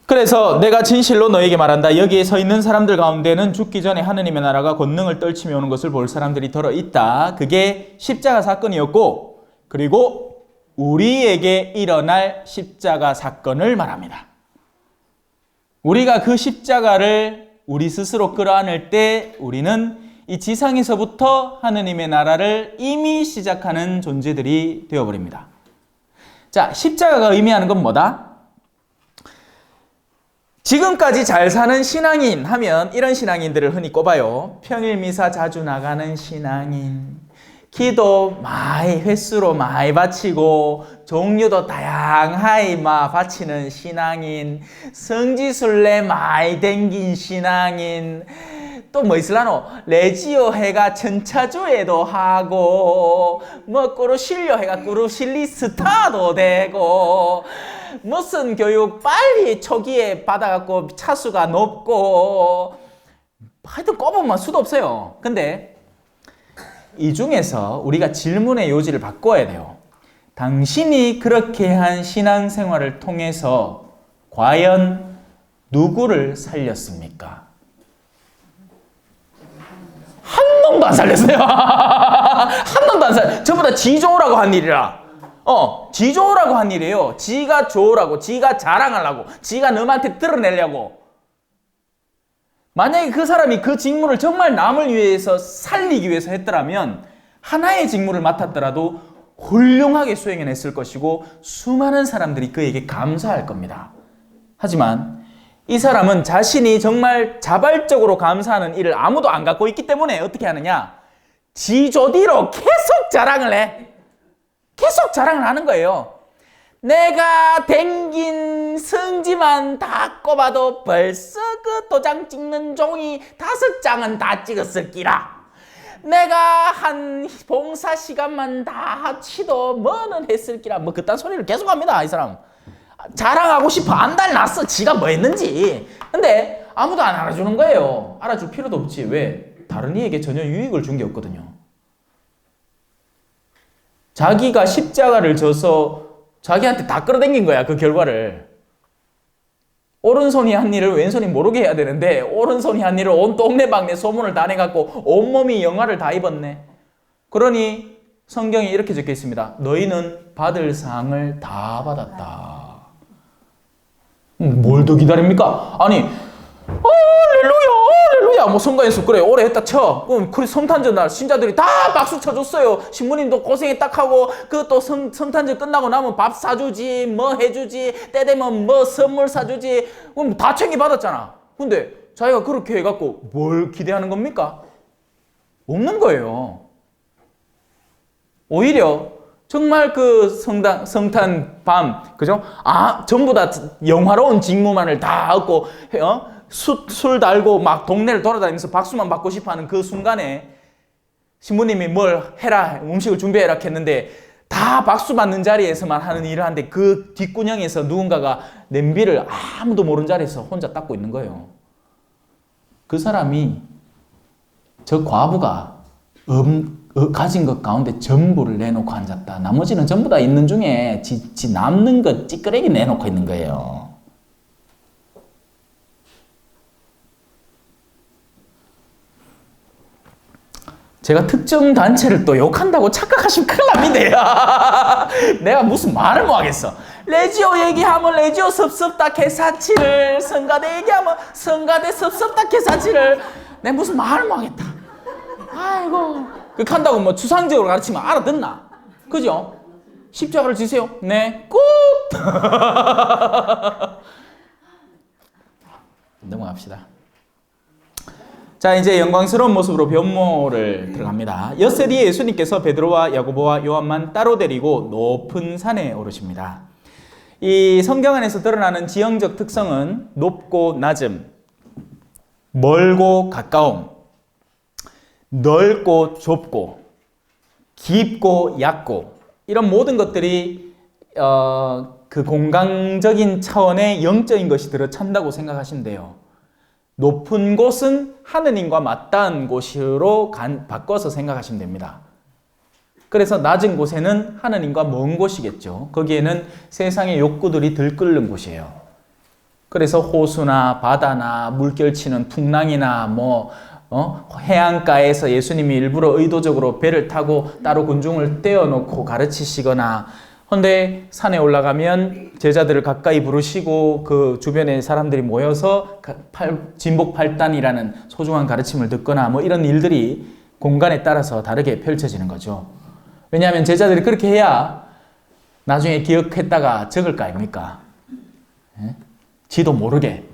그래서 내가 진실로 너에게 말한다. 여기에 서 있는 사람들 가운데는 죽기 전에 하느님의 나라가 권능을 떨치며 오는 것을 볼 사람들이 더러 있다. 그게 십자가 사건이었고, 그리고 우리에게 일어날 십자가 사건을 말합니다. 우리가 그 십자가를 우리 스스로 끌어안을 때 우리는 이 지상에서부터 하느님의 나라를 이미 시작하는 존재들이 되어버립니다. 자, 십자가가 의미하는 건 뭐다? 지금까지 잘 사는 신앙인 하면 이런 신앙인들을 흔히 꼽아요. 평일 미사 자주 나가는 신앙인, 기도 많이 횟수로 많이 바치고 종류도 다양하게 바치는 신앙인, 성지순례 많이 댕긴 신앙인, 또 뭐 있을라노? 레지오 해가 천차주에도 하고, 꾸루실료 해가 꾸루실리스타도 되고, 무슨 교육 빨리 초기에 받아갖고 차수가 높고, 하여튼 꼽으면 수도 없어요. 근데 이 중에서 우리가 질문의 요지를 바꿔야 돼요. 당신이 그렇게 한 신앙생활을 통해서 과연 누구를 살렸습니까? 한 놈도 안 살렸어요. 한 놈도 안 살렸어요. 전부 다 지 좋으라고 한 일이라. 지 좋으라고 한 일이에요. 지가 좋으라고, 지가 자랑하려고, 지가 너한테 드러내려고. 만약에 그 사람이 그 직무를 정말 남을 위해서 살리기 위해서 했더라면 하나의 직무를 맡았더라도 훌륭하게 수행해냈을 것이고 수많은 사람들이 그에게 감사할 겁니다. 하지만 이 사람은 자신이 정말 자발적으로 감사하는 일을 아무도 안 갖고 있기 때문에 어떻게 하느냐? 지조디로 계속 자랑을 해. 계속 자랑을 하는 거예요. 내가 댕긴 성지만 다 꼽아도 벌써 그 도장 찍는 종이 5장은 다 찍었을 기라. 내가 한 봉사 시간만 다 합치도 뭐는 했을 기라. 그딴 소리를 계속 합니다, 이 사람. 자랑하고 싶어. 안달 났어. 지가 뭐 했는지. 근데 아무도 안 알아주는 거예요. 알아줄 필요도 없지. 왜? 다른 이에게 전혀 유익을 준 게 없거든요. 자기가 십자가를 져서 자기한테 다 끌어당긴 거야, 그 결과를. 오른손이 한 일을 왼손이 모르게 해야 되는데 오른손이 한 일을 온 동네방네 소문을 다 내갖고 온몸이 영화를 다 입었네. 그러니 성경에 이렇게 적혀 있습니다. 너희는 받을 상을 다 받았다. 뭘 더 기다립니까? 아니, 할렐루야 뭐 성가에서 그래 오래 했다 쳐. 그럼 그 성탄절 날 신자들이 다 박수 쳐줬어요. 신부님도 고생이 딱 하고 그 또 성탄절 끝나고 나면 밥 사주지 뭐 해주지 때 되면 뭐 선물 사주지 그럼 다 챙겨 받았잖아. 근데 자기가 그렇게 해갖고 뭘 기대하는 겁니까? 없는 거예요. 오히려 정말 그 성탄 밤, 그죠? 전부 다 영화로운 직무만을 다 얻고, 술 달고 막 동네를 돌아다니면서 박수만 받고 싶어 하는 그 순간에 신부님이 뭘 해라, 음식을 준비해라 했는데 다 박수 받는 자리에서만 하는 일을 하는데 그 뒷구녕에서 누군가가 냄비를 아무도 모르는 자리에서 혼자 닦고 있는 거예요. 그 사람이 저 과부가 가진 것 가운데 전부를 내놓고 앉았다. 나머지는 전부 다 있는 중에 지 남는 것 찌끄레기 내놓고 있는 거예요. 제가 특정 단체를 또 욕한다고 착각하시면 큰일 납니다. 내가 무슨 말을 뭐 하겠어. 레지오 얘기하면 레지오 섭섭다 개사치를, 성가대 얘기하면 성가대 섭섭다 개사치를, 내가 무슨 말을 뭐 하겠다. 아이고, 그렇게 한다고 뭐 추상적으로 가르치면 알아듣나? 그죠? 십자가를 지세요. 네, 굿! 넘어갑시다. 자, 이제 영광스러운 모습으로 변모를 들어갑니다. 엿새 뒤에 예수님께서 베드로와 야고보와 요한만 따로 데리고 높은 산에 오르십니다. 이 성경 안에서 드러나는 지형적 특성은 높고 낮음, 멀고 가까움, 넓고 좁고, 깊고 얕고, 이런 모든 것들이 그 공간적인 차원의 영적인 것이 들어찬다고 생각하시면 돼요. 높은 곳은 하느님과 맞닿은 곳으로 바꿔서 생각하시면 됩니다. 그래서 낮은 곳에는 하느님과 먼 곳이겠죠. 거기에는 세상의 욕구들이 들끓는 곳이에요. 그래서 호수나 바다나 물결치는 풍랑이나 해안가에서 예수님이 일부러 의도적으로 배를 타고 따로 군중을 떼어놓고 가르치시거나, 근데 산에 올라가면 제자들을 가까이 부르시고 그 주변에 사람들이 모여서 진복 8단이라는 소중한 가르침을 듣거나 뭐 이런 일들이 공간에 따라서 다르게 펼쳐지는 거죠. 왜냐하면 제자들이 그렇게 해야 나중에 기억했다가 적을 거 아닙니까? 지도 모르게.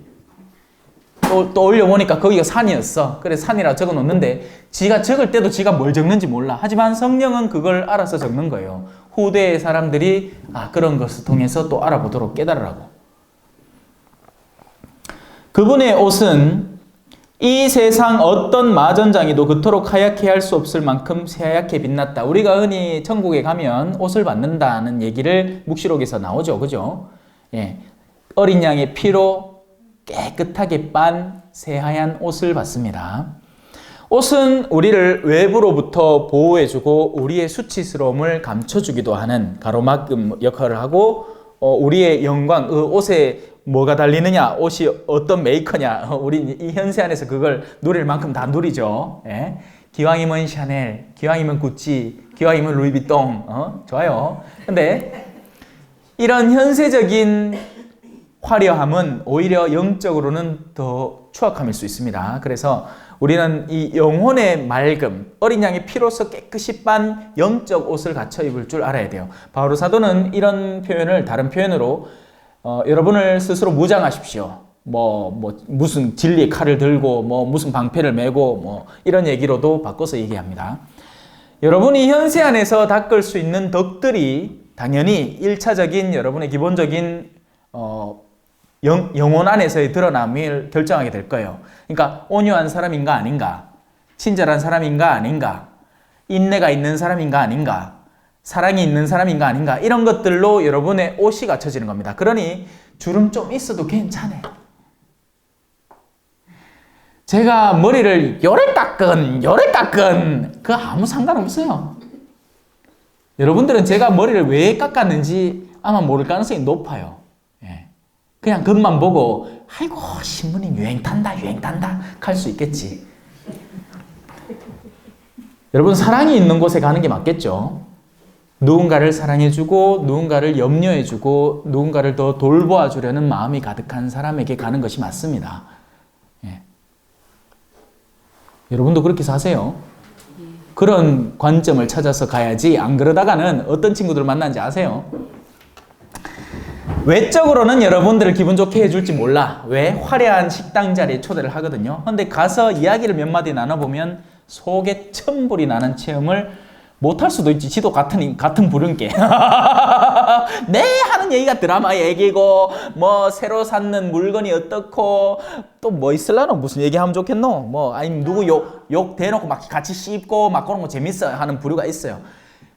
또 올려보니까 거기가 산이었어. 그래서 산이라 적어 놓는데 지가 적을 때도 지가 뭘 적는지 몰라. 하지만 성령은 그걸 알아서 적는 거예요. 후대의 사람들이 그런 것을 통해서 또 알아보도록 깨달으라고. 그분의 옷은 이 세상 어떤 마전장이도 그토록 하얗게 할 수 없을 만큼 새하얗게 빛났다. 우리가 흔히 천국에 가면 옷을 받는다는 얘기를 묵시록에서 나오죠. 그죠? 예. 어린 양의 피로 깨끗하게 빤 새하얀 옷을 받습니다. 옷은 우리를 외부로부터 보호해주고 우리의 수치스러움을 감춰주기도 하는 가로막음 역할을 하고, 우리의 영광, 옷에 뭐가 달리느냐, 옷이 어떤 메이커냐, 우리 이 현세 안에서 그걸 누릴 만큼 다 누리죠. 예? 기왕이면 샤넬, 기왕이면 구찌, 기왕이면 루이비통, 좋아요. 근데 이런 현세적인 화려함은 오히려 영적으로는 더 추악함일 수 있습니다. 그래서 우리는 이 영혼의 맑음, 어린 양의 피로서 깨끗이 빤 영적 옷을 갖춰 입을 줄 알아야 돼요. 바오로 사도는 이런 표현을 다른 표현으로 여러분을 스스로 무장하십시오. 무슨 진리의 칼을 들고 무슨 방패를 메고 이런 얘기로도 바꿔서 얘기합니다. 여러분이 현세 안에서 닦을 수 있는 덕들이 당연히 1차적인 여러분의 기본적인 영혼 안에서의 드러남을 결정하게 될 거예요. 그러니까 온유한 사람인가 아닌가, 친절한 사람인가 아닌가, 인내가 있는 사람인가 아닌가, 사랑이 있는 사람인가 아닌가, 이런 것들로 여러분의 옷이 갖춰지는 겁니다. 그러니 주름 좀 있어도 괜찮아요. 제가 머리를 요래 깎은 그거 아무 상관없어요. 여러분들은 제가 머리를 왜 깎았는지 아마 모를 가능성이 높아요. 그냥 그것만 보고 아이고 신부님 유행 탄다 할 수 있겠지. 여러분, 사랑이 있는 곳에 가는 게 맞겠죠. 누군가를 사랑해주고 누군가를 염려해주고 누군가를 더 돌보아주려는 마음이 가득한 사람에게 가는 것이 맞습니다. 예. 여러분도 그렇게 사세요. 그런 관점을 찾아서 가야지 안 그러다가는 어떤 친구들 만나는지 아세요? 외적으로는 여러분들을 기분 좋게 해줄지 몰라. 왜? 화려한 식당 자리에 초대를 하거든요. 근데 가서 이야기를 몇 마디 나눠보면 속에 천불이 나는 체험을 못할 수도 있지. 지도 같은 부른께. 내 하는 얘기가 드라마 얘기고, 뭐, 새로 샀는 물건이 어떻고, 또 뭐 있을라노? 무슨 얘기하면 좋겠노? 뭐, 아니면 누구 욕 대놓고 막 같이 씹고, 막 그런 거 재밌어 하는 부류가 있어요.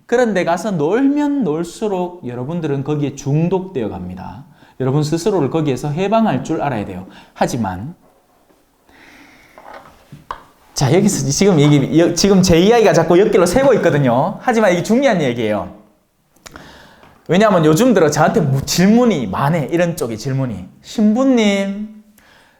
그런데 가서 놀면 놀수록 여러분들은 거기에 중독되어 갑니다. 여러분 스스로를 거기에서 해방할 줄 알아야 돼요. 하지만, 자, 여기서 지금 제 이야기가 자꾸 엮일로 새고 있거든요. 하지만 이게 중요한 얘기예요. 왜냐하면 요즘 들어 저한테 질문이 많네. 이런 쪽의 질문이. 신부님,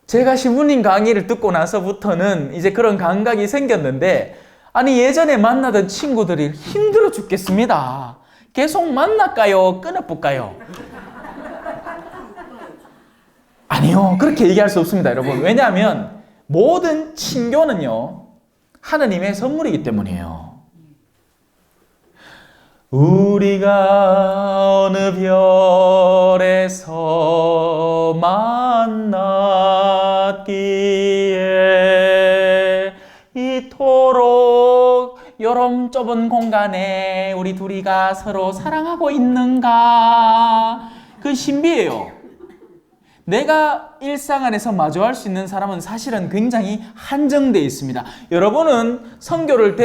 제가 신부님 강의를 듣고 나서부터는 이제 그런 감각이 생겼는데, 아니, 예전에 만나던 친구들이 힘들어 죽겠습니다. 계속 만날까요? 끊어볼까요? 아니요. 그렇게 얘기할 수 없습니다, 여러분. 왜냐하면 모든 친교는요, 하느님의 선물이기 때문이에요. 우리가 어느 별에서 만났기에 이토록 요런 좁은 공간에 우리 둘이가 서로 사랑하고 있는가? 그 신비예요. 내가 일상 안에서 마주할 수 있는 사람은 사실은 굉장히 한정되어 있습니다. 여러분은 선교를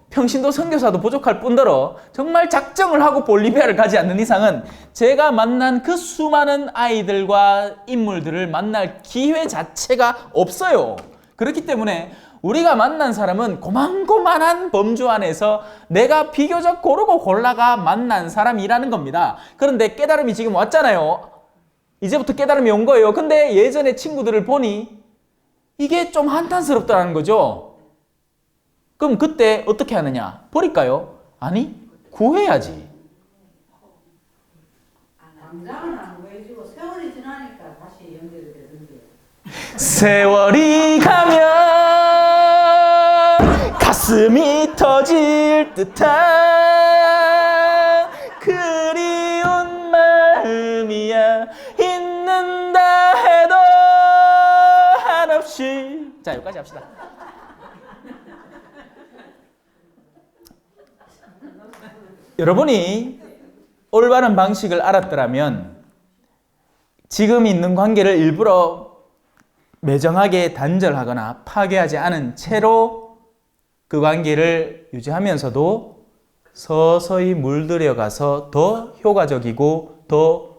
평신도 선교사도 부족할 뿐더러 정말 작정을 하고 볼리비아를 가지 않는 이상은 제가 만난 그 수많은 아이들과 인물들을 만날 기회 자체가 없어요. 그렇기 때문에 우리가 만난 사람은 고만고만한 범주 안에서 내가 비교적 고르고 골라가 만난 사람이라는 겁니다. 그런데 깨달음이 지금 왔잖아요. 이제부터 깨달음이 온 거예요. 근데 예전에 친구들을 보니 이게 좀 한탄스럽다는 거죠. 그럼 그때 어떻게 하느냐? 버릴까요? 아니, 구해야지. 당장은 안 구해주고 세월이 지나니까 다시 연결이 되는데. 세월이 가면 가슴이 터질 듯한 그리운 마음이야. 있는다 해도 한없이. 자, 여기까지 합시다. 여러분이 올바른 방식을 알았더라면 지금 있는 관계를 일부러 매정하게 단절하거나 파괴하지 않은 채로 그 관계를 유지하면서도 서서히 물들여가서 더 효과적이고 더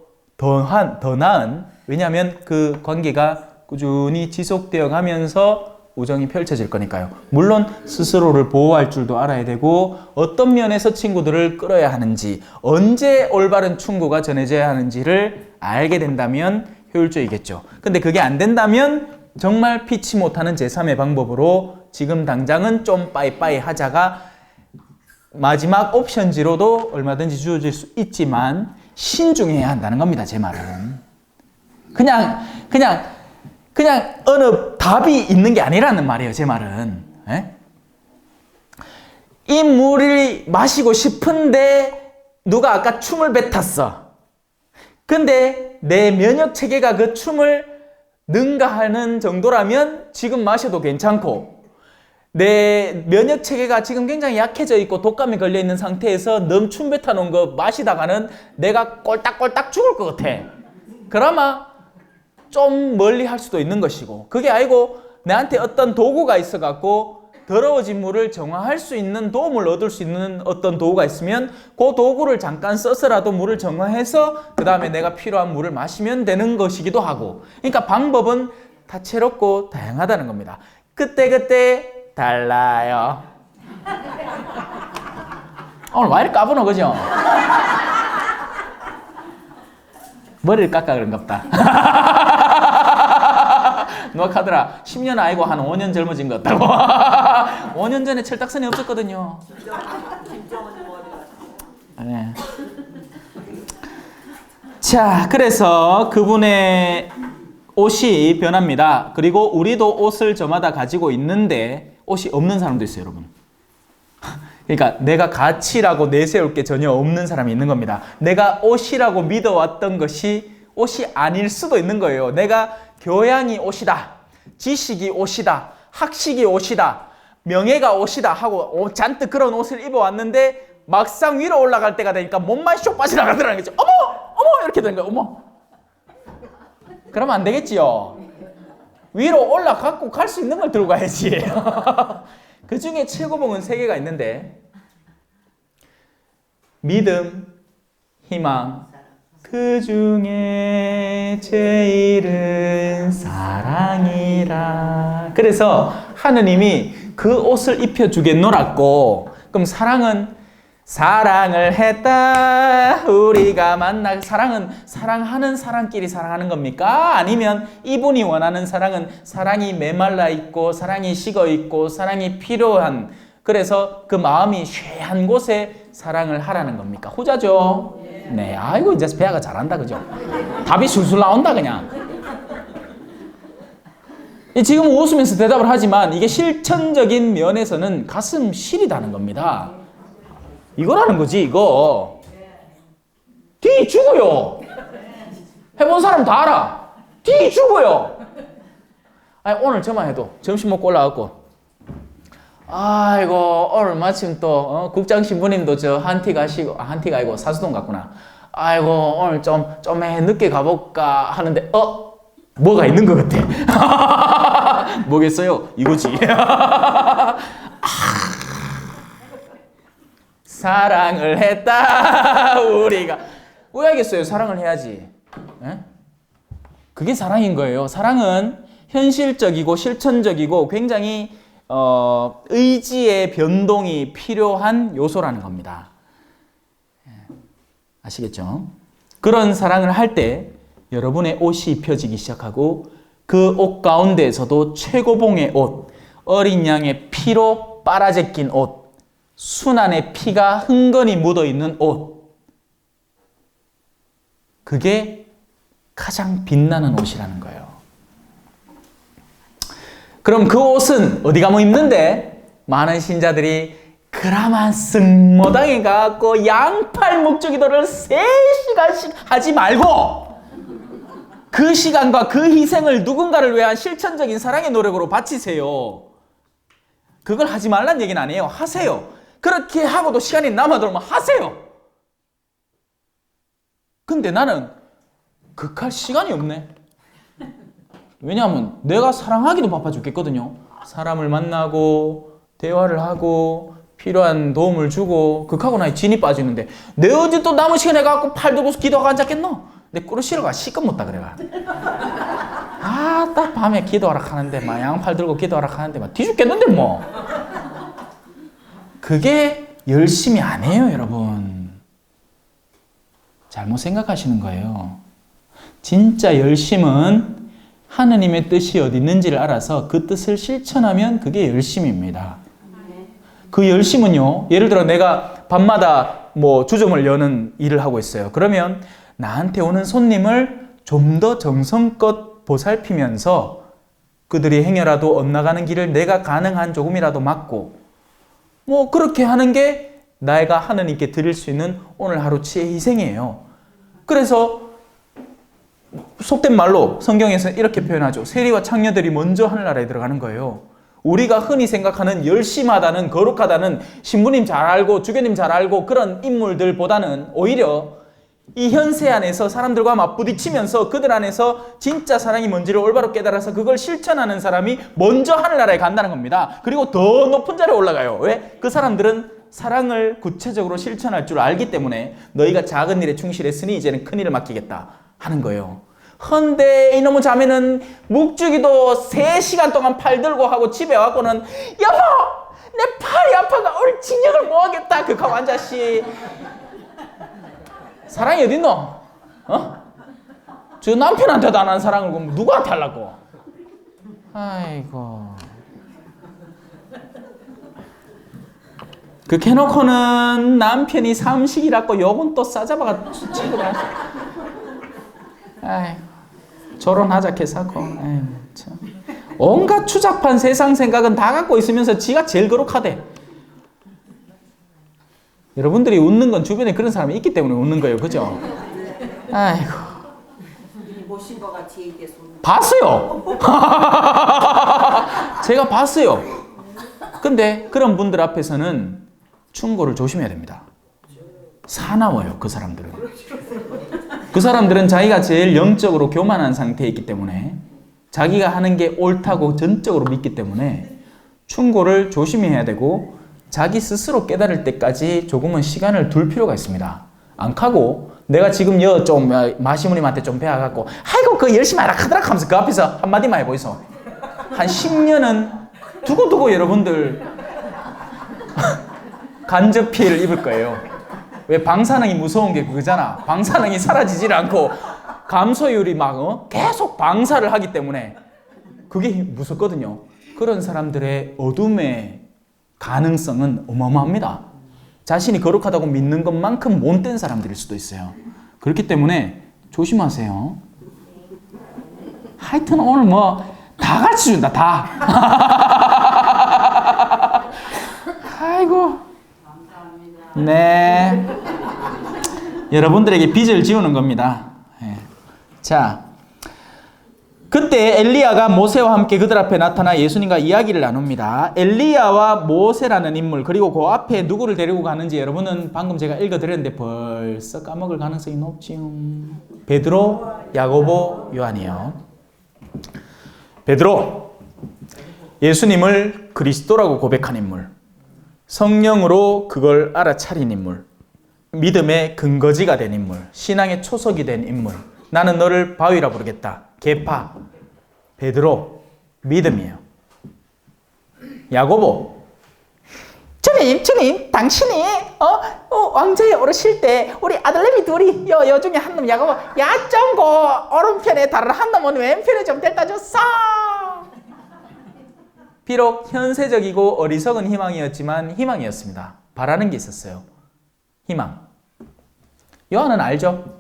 나은, 왜냐하면 그 관계가 꾸준히 지속되어 가면서 우정이 펼쳐질 거니까요. 물론 스스로를 보호할 줄도 알아야 되고 어떤 면에서 친구들을 끌어야 하는지, 언제 올바른 충고가 전해져야 하는지를 알게 된다면 효율적이겠죠. 근데 그게 안 된다면 정말 피치 못하는 제3의 방법으로 지금 당장은 좀 빠이빠이 하자가 마지막 옵션지로도 얼마든지 주어질 수 있지만 신중해야 한다는 겁니다. 제 말은. 그냥 어느 답이 있는 게 아니라는 말이에요. 제 말은. 에? 이 물이 마시고 싶은데 누가 아까 춤을 뱉었어. 근데 내 면역 체계가 그 춤을 능가하는 정도라면 지금 마셔도 괜찮고, 내 면역 체계가 지금 굉장히 약해져 있고 독감에 걸려 있는 상태에서 춤 뱉어 놓은 거 마시다가는 내가 꼴딱꼴딱 죽을 것 같아. 그나마 좀 멀리 할 수도 있는 것이고, 그게 아니고 나한테 어떤 도구가 있어 갖고 더러워진 물을 정화할 수 있는, 도움을 얻을 수 있는 어떤 도구가 있으면 그 도구를 잠깐 써서라도 물을 정화해서 그 다음에 내가 필요한 물을 마시면 되는 것이기도 하고, 그러니까 방법은 다채롭고 다양하다는 겁니다. 그때 달라요. 오늘 왜 이렇게 까부노, 그죠? 머리를 깎아 그런갑다. 누가 카더라 10년 아니고 한 5년 젊어진 것 같다고. 5년 전에 철딱선이 없었거든요. 네. 자, 그래서 그분의 옷이 변합니다. 그리고 우리도 옷을 저마다 가지고 있는데 옷이 없는 사람도 있어요, 여러분. 그러니까 내가 가치라고 내세울 게 전혀 없는 사람이 있는 겁니다. 내가 옷이라고 믿어왔던 것이 옷이 아닐 수도 있는 거예요. 내가 교양이 옷이다, 지식이 옷이다, 학식이 옷이다, 명예가 옷이다 하고 잔뜩 그런 옷을 입어왔는데 막상 위로 올라갈 때가 되니까 몸만 쏙 빠져나가더라는 거죠. 어머! 어머! 이렇게 되는 거예요. 어머! 그러면 안 되겠지요. 위로 올라가고 갈 수 있는 걸 들고 가야지. 그 중에 최고봉은 3개가 있는데 믿음, 희망, 그 중에 제일은 사랑이라. 그래서 하느님이 그 옷을 입혀주겠노라고. 그럼 사랑을 했다 우리가 만나. 사랑은 사랑하는 사람끼리 사랑하는 겁니까? 아니면 이분이 원하는 사랑은 사랑이 메말라 있고 사랑이 식어 있고 사랑이 필요한, 그래서 그 마음이 쇠한 곳에 사랑을 하라는 겁니까? 후자죠. 네, 아이고 이제 배아가 잘한다, 그죠? 답이 술술 나온다 그냥. 지금 웃으면서 대답을 하지만 이게 실천적인 면에서는 가슴 시리다는 겁니다. 이거라는 거지, 이거. 뒤 죽어요. 해본 사람 다 알아. 뒤 죽어요. 아니, 오늘 저만 해도 점심 먹고 올라왔고, 아이고 오늘 마침 또 국장 신부님도 저 한티 가시고, 한티가 아니고 사수동 갔구나. 아이고 오늘 좀 늦게 가볼까 하는데 뭐가 있는 것 같아. 뭐겠어요? 이거지. 사랑을 했다 우리가. 왜 하겠어요? 사랑을 해야지. 에? 그게 사랑인 거예요. 사랑은 현실적이고 실천적이고 굉장히 의지의 변동이 필요한 요소라는 겁니다. 아시겠죠? 그런 사랑을 할 때 여러분의 옷이 입혀지기 시작하고 그 옷 가운데에서도 최고봉의 옷, 어린 양의 피로 빨아제낀 옷, 순환의 피가 흥건히 묻어있는 옷, 그게 가장 빛나는 옷이라는 거예요. 그럼 그 옷은 어디 가면 입는데? 많은 신자들이 그라만 승모당에 가갖고 양팔 묵주기도를 3시간씩 하지 말고 그 시간과 그 희생을 누군가를 위한 실천적인 사랑의 노력으로 바치세요. 그걸 하지 말란 얘기는 아니에요. 하세요. 그렇게 하고도 시간이 남아들면 하세요. 근데 나는 극할 시간이 없네. 왜냐하면 내가 사랑하기도 바빠 죽겠거든요. 사람을 만나고 대화를 하고 필요한 도움을 주고 극하고 나니 진이 빠지는데 내 어디 또 남은 시간에 가갖고 팔 들고 기도하고 앉았겠노? 내 꾸르시러가 시급 못다 그래가. 딱 밤에 기도하라 하는데 막 양팔 들고 기도하라 하는데 막 뒤죽겠는데 뭐. 그게 열심히 안 해요, 여러분. 잘못 생각하시는 거예요. 진짜 열심은 하느님의 뜻이 어디 있는지를 알아서 그 뜻을 실천하면 그게 열심입니다. 그 열심은요, 예를 들어 내가 밤마다 주점을 여는 일을 하고 있어요. 그러면 나한테 오는 손님을 좀 더 정성껏 보살피면서 그들이 행여라도 엇나가는 길을 내가 가능한 조금이라도 막고 그렇게 하는 게 내가 하느님께 드릴 수 있는 오늘 하루치의 희생이에요. 그래서 속된 말로 성경에서 이렇게 표현하죠. 세리와 창녀들이 먼저 하늘나라에 들어가는 거예요. 우리가 흔히 생각하는 열심하다는, 거룩하다는, 신부님 잘 알고 주교님 잘 알고 그런 인물들보다는 오히려 이 현세 안에서 사람들과 맞부딪히면서 그들 안에서 진짜 사랑이 뭔지를 올바로 깨달아서 그걸 실천하는 사람이 먼저 하늘나라에 간다는 겁니다. 그리고 더 높은 자리에 올라가요. 왜? 그 사람들은 사랑을 구체적으로 실천할 줄 알기 때문에 너희가 작은 일에 충실했으니 이제는 큰 일을 맡기겠다 하는 거예요. 헌데 이놈의 자매는 묵주기도 3시간 동안 팔 들고 하고 집에 와서는 여보! 내 팔이 아파가 오늘 진역을 못 하겠다. 그하고 앉아씨. 사랑이 어딨노? 저 남편한테도 안 하는 사랑을 그럼 누구한테 하려고? 아이고. 그렇게 해놓고는 남편이 삼식이라고 요건 또 싸잡아가 치고 아이고. 결혼하자 캐사고. 에휴, 참. 온갖 추잡한 세상 생각은 다 갖고 있으면서 지가 제일 거룩하대. 여러분들이 웃는 건 주변에 그런 사람이 있기 때문에 웃는 거예요. 그죠? 아이고. 모신 것 같이 얘기해서 봤어요. 제가 봤어요. 근데 그런 분들 앞에서는 충고를 조심해야 됩니다. 사나워요, 그 사람들은. 그 사람들은 자기가 제일 영적으로 교만한 상태에 있기 때문에 자기가 하는 게 옳다고 전적으로 믿기 때문에 충고를 조심해야 되고 자기 스스로 깨달을 때까지 조금은 시간을 둘 필요가 있습니다. 안 하고 내가 지금 좀 마시모님한테 좀 배워갖고 아이고 그 열심히 하라 하더라 하면서 그 앞에서 한마디만 해보이소. 한 10년은 두고두고 여러분들 간접 피해를 입을 거예요. 왜 방사능이 무서운 게 그거잖아. 방사능이 사라지질 않고 감소율이 막 계속 방사를 하기 때문에 그게 무섭거든요. 그런 사람들의 어둠의 가능성은 어마어마합니다. 자신이 거룩하다고 믿는 것만큼 못된 사람들일 수도 있어요. 그렇기 때문에 조심하세요. 하여튼 오늘 뭐 다 같이 준다, 다. 아이고. 네. 여러분들에게 빚을 지우는 겁니다. 네. 자, 그때 엘리야가 모세와 함께 그들 앞에 나타나 예수님과 이야기를 나눕니다. 엘리야와 모세라는 인물, 그리고 그 앞에 누구를 데리고 가는지 여러분은 방금 제가 읽어드렸는데 벌써 까먹을 가능성이 높지요. 베드로, 야고보, 요한이요. 베드로, 예수님을 그리스도라고 고백한 인물, 성령으로 그걸 알아차린 인물, 믿음의 근거지가 된 인물, 신앙의 초석이 된 인물. 나는 너를 바위라 부르겠다. 계파, 베드로, 믿음이에요. 야고보, 주님, 당신이 왕좌에 오르실 때 우리 아들내미 둘이 여 중에 한 놈 야고보 야점고 오른편에 다른 한 놈은 왼편에 좀 데려다 줬어. 비록 현세적이고 어리석은 희망이었지만 희망이었습니다. 바라는 게 있었어요. 희망. 요한은 알죠?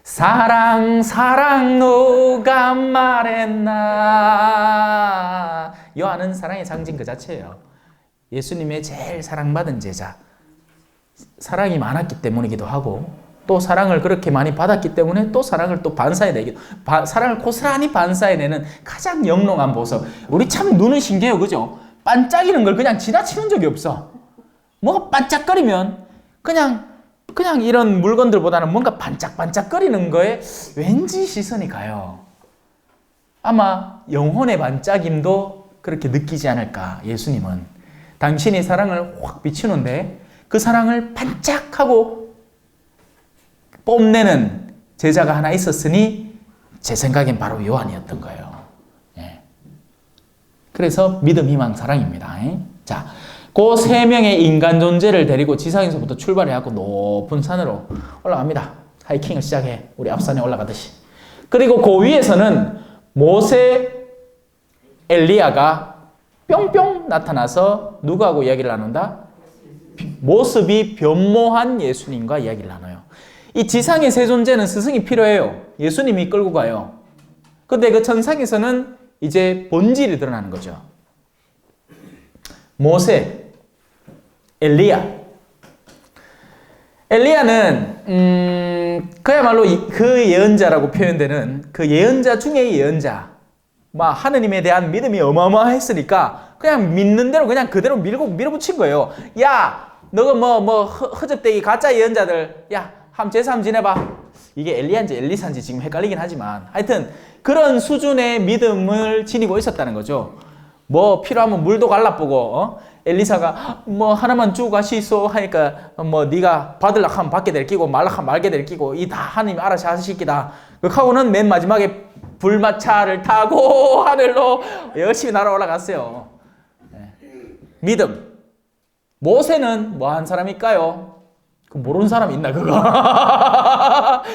사랑 누가 말했나. 요한은 사랑의 상징 그 자체예요. 예수님의 제일 사랑받은 제자. 사랑이 많았기 때문이기도 하고 또 사랑을 그렇게 많이 받았기 때문에 또 사랑을 또 반사해내기도, 사랑을 고스란히 반사해내는 가장 영롱한 모습. 우리 참 눈은 신기해요. 그죠? 반짝이는 걸 그냥 지나치는 적이 없어. 뭐가 반짝거리면 그냥 이런 물건들보다는 뭔가 반짝반짝거리는 거에 왠지 시선이 가요. 아마 영혼의 반짝임도 그렇게 느끼지 않을까. 예수님은 당신이 사랑을 확 비추는데 그 사랑을 반짝하고 뽐내는 제자가 하나 있었으니 제 생각엔 바로 요한이었던 거예요. 예. 그래서 믿음, 희망, 사랑입니다. 자, 그 세 명의 인간 존재를 데리고 지상에서부터 출발해갖고 높은 산으로 올라갑니다. 하이킹을 시작해. 우리 앞산에 올라가듯이. 그리고 그 위에서는 모세, 엘리야가 뿅뿅 나타나서 누구하고 이야기를 나눈다? 모습이 변모한 예수님과 이야기를 나눠요. 이 지상의 세 존재는 스승이 필요해요. 예수님이 끌고 가요. 근데 그 천상에서는 이제 본질이 드러나는 거죠. 모세, 엘리야는 그야말로 그 예언자라고 표현되는 그 예언자 중의 예언자. 하느님에 대한 믿음이 어마어마했으니까 그냥 믿는 대로 그냥 그대로 밀어붙인 거예요. 야, 너가 허접대기 가짜 예언자들, 야, 제사 한번 지내봐. 이게 엘리야인지 엘리사인지 지금 헷갈리긴 하지만 하여튼 그런 수준의 믿음을 지니고 있었다는 거죠. 필요하면 물도 갈라보고 엘리사가 하나만 주고 가시소 하니까 네가 받으려고 하면 받게 될 끼고 말라고 하면 말게 될 끼고 이 다 하나님 알아서 하실 끼다. 그하고는 맨 마지막에 불마차를 타고 하늘로 열심히 날아올라갔어요. 네. 믿음. 모세는 뭐 한 사람일까요? 모르는 사람 있나 그거?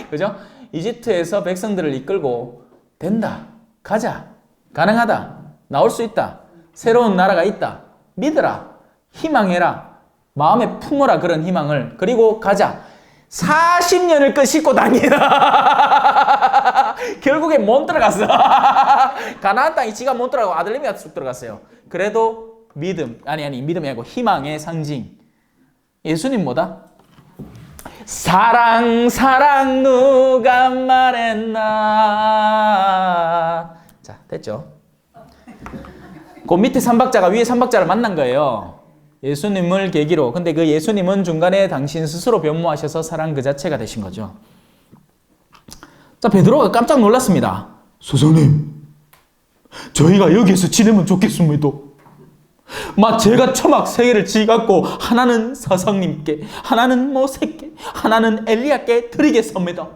그죠? 이집트에서 백성들을 이끌고 된다, 가자, 가능하다, 나올 수 있다, 새로운 나라가 있다, 믿으라, 희망해라, 마음에 품어라. 그런 희망을. 그리고 가자. 40년을 싣고 다니라. 결국엔 못 들어갔어. 가나안 땅에 지가 못 들어가고 아들내미가 쑥 들어갔어요. 그래도 믿음이 아니고 희망의 상징. 예수님 뭐다? 사랑 누가 말했나. 자, 됐죠? 그 밑에 삼박자가 위에 삼박자를 만난 거예요. 예수님을 계기로. 근데 그 예수님은 중간에 당신 스스로 변모하셔서 사랑 그 자체가 되신 거죠. 자, 베드로가 깜짝 놀랐습니다. 스승님, 저희가 여기에서 지내면 좋겠습니다. 막 제가 초막 세 개를 지갖고 하나는 사상님께, 하나는 모세께, 하나는 엘리야께 드리겠습니다.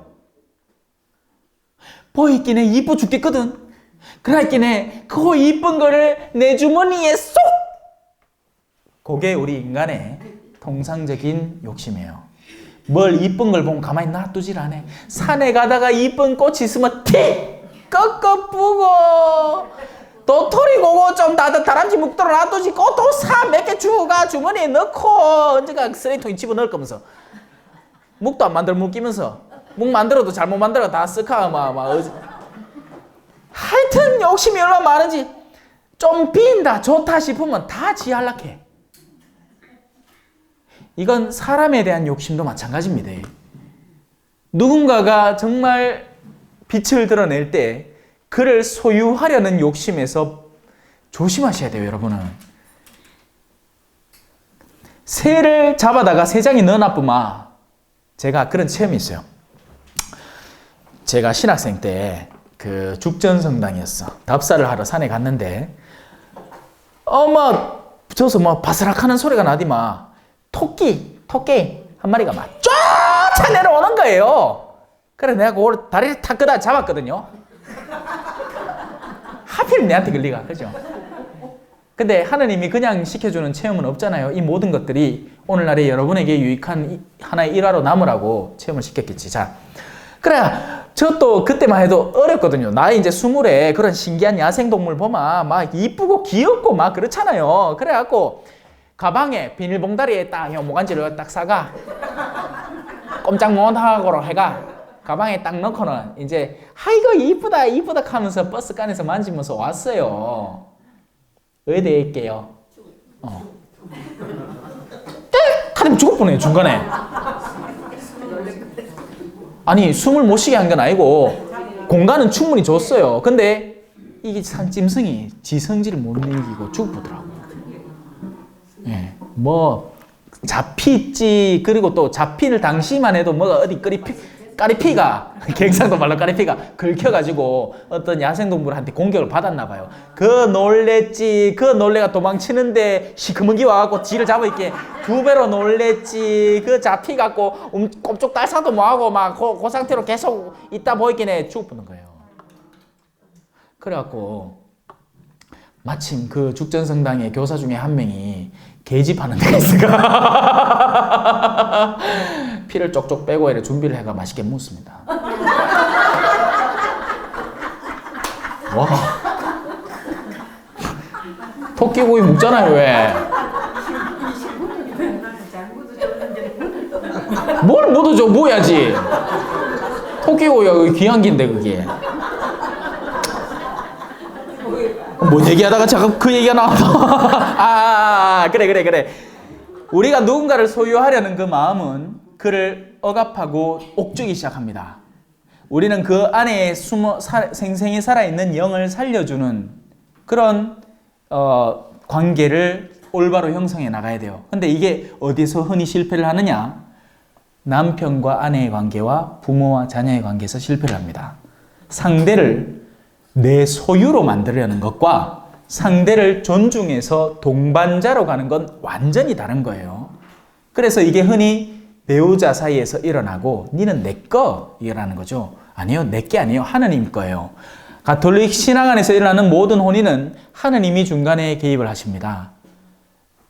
보이기네 이뻐 죽겠거든. 그러기네 그 이쁜 거를 내 주머니에 쏙! 그게 우리 인간의 통상적인 욕심이에요. 뭘 이쁜 걸 보면 가만히 놔두질 않아. 산에 가다가 이쁜 꽃이 있으면 틱! 꺾어 뿌고 도토리 고고 좀 다람쥐 묵도록 놔두지 꽃도 사 몇 개 주워가 주머니에 넣고 언제가 쓰레기통에 집어넣을 거면서 묵도 안 만들어 묵기면서 묵 만들어도 잘못 만들어 다 쓱하 하여튼 욕심이 얼마나 많은지 좀 빈다 좋다 싶으면 다 지할락해. 이건 사람에 대한 욕심도 마찬가지입니다. 누군가가 정말 빛을 드러낼 때 그를 소유하려는 욕심에서 조심하셔야 돼요, 여러분은. 새를 잡아다가 새장에 넣어놔쁘마. 제가 그런 체험이 있어요. 제가 신학생 때 그 죽전성당이었어. 답사를 하러 산에 갔는데 저서 바스락하는 소리가 나디마. 토끼 한 마리가 막 쫓아 내려오는 거예요. 그래 내가 그걸 다리를 탁 끄다 잡았거든요. 하필 내한테 걸리가, 그죠? 근데 하느님이 그냥 시켜주는 체험은 없잖아요. 이 모든 것들이 오늘날에 여러분에게 유익한 하나의 일화로 남으라고 체험을 시켰겠지. 자, 그래 저 또 그때만 해도 어렸거든요. 나이 이제 20에 그런 신기한 야생동물 보면 막 이쁘고 귀엽고 막 그렇잖아요. 그래갖고 가방에 비닐봉다리에 딱 모간지를 딱 싸가 꼼짝 못하고 해가 가방에 딱 넣고는 이제 이거 이쁘다 하면서 버스간에서 만지면서 왔어요. 의대에 있게요. 하면 죽을 뻔해요, 중간에. 아니 숨을 못 쉬게 한 건 아니고 공간은 충분히 줬어요. 근데 이게 참 찜성이 지성질을 못 넘기고 죽어보더라고. 예, 잡히지. 그리고 또 잡히는 당시만 해도 뭐가 어디 까리피가 경상도 말로 까리피가 긁혀가지고 어떤 야생동물한테 공격을 받았나 봐요. 그 놀랬지. 그 놀래가 도망치는데 시커먼 기 와갖고 지를 잡아있게 2배로 놀랬지. 그 잡히갖고 꼼쪽 달싹도 뭐하고 막 그 상태로 계속 있다 보이긴 죽어보는 거예요. 그래갖고 마침 그 죽전성당의 교사 중에 한 명이 계집하는 데가 있으니까 피를 쪽쪽 빼고 이렇게 준비를 해가 맛있게 먹습니다. 와, 토끼고기 먹잖아요. 왜? 뭘 묻어줘? 뭐야지? 토끼고기가 귀한 긴데 그게. 뭔 얘기하다가 잠깐 그 얘기가 나왔다. 그래. 우리가 누군가를 소유하려는 그 마음은 그를 억압하고 옥죄기 시작합니다. 우리는 그 안에 생생히 살아있는 영을 살려주는 그런 관계를 올바로 형성해 나가야 돼요. 근데 이게 어디서 흔히 실패를 하느냐? 남편과 아내의 관계와 부모와 자녀의 관계에서 실패를 합니다. 상대를 내 소유로 만들려는 것과 상대를 존중해서 동반자로 가는 건 완전히 다른 거예요. 그래서 이게 흔히 배우자 사이에서 일어나고 니는 내 거 이라는 거죠. 아니요, 내 게 아니에요. 하느님 거예요. 가톨릭 신앙 안에서 일어나는 모든 혼인은 하느님이 중간에 개입을 하십니다.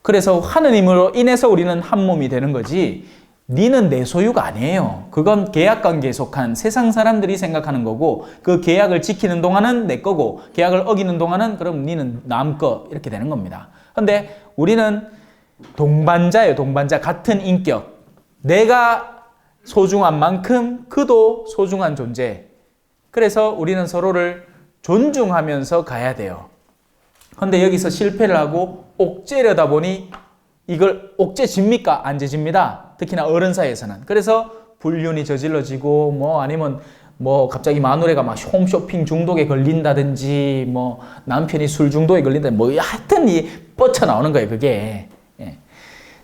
그래서 하느님으로 인해서 우리는 한 몸이 되는 거지 니는 내 소유가 아니에요. 그건 계약관계에 속한 세상 사람들이 생각하는 거고 그 계약을 지키는 동안은 내 거고 계약을 어기는 동안은 그럼 니는 남 거 이렇게 되는 겁니다. 근데 우리는 동반자예요. 동반자. 같은 인격. 내가 소중한 만큼 그도 소중한 존재. 그래서 우리는 서로를 존중하면서 가야 돼요. 근데 여기서 실패를 하고 옥죄려다 보니 이걸 옥죄집니까? 안 죄집니다. 특히나 어른 사이에서는. 그래서 불륜이 저질러지고 뭐 아니면 뭐 갑자기 마누라가 막 홈쇼핑 중독에 걸린다든지 뭐 남편이 술 중독에 걸린다든지 뭐 하여튼 이 뻗쳐 나오는 거예요, 그게. 예.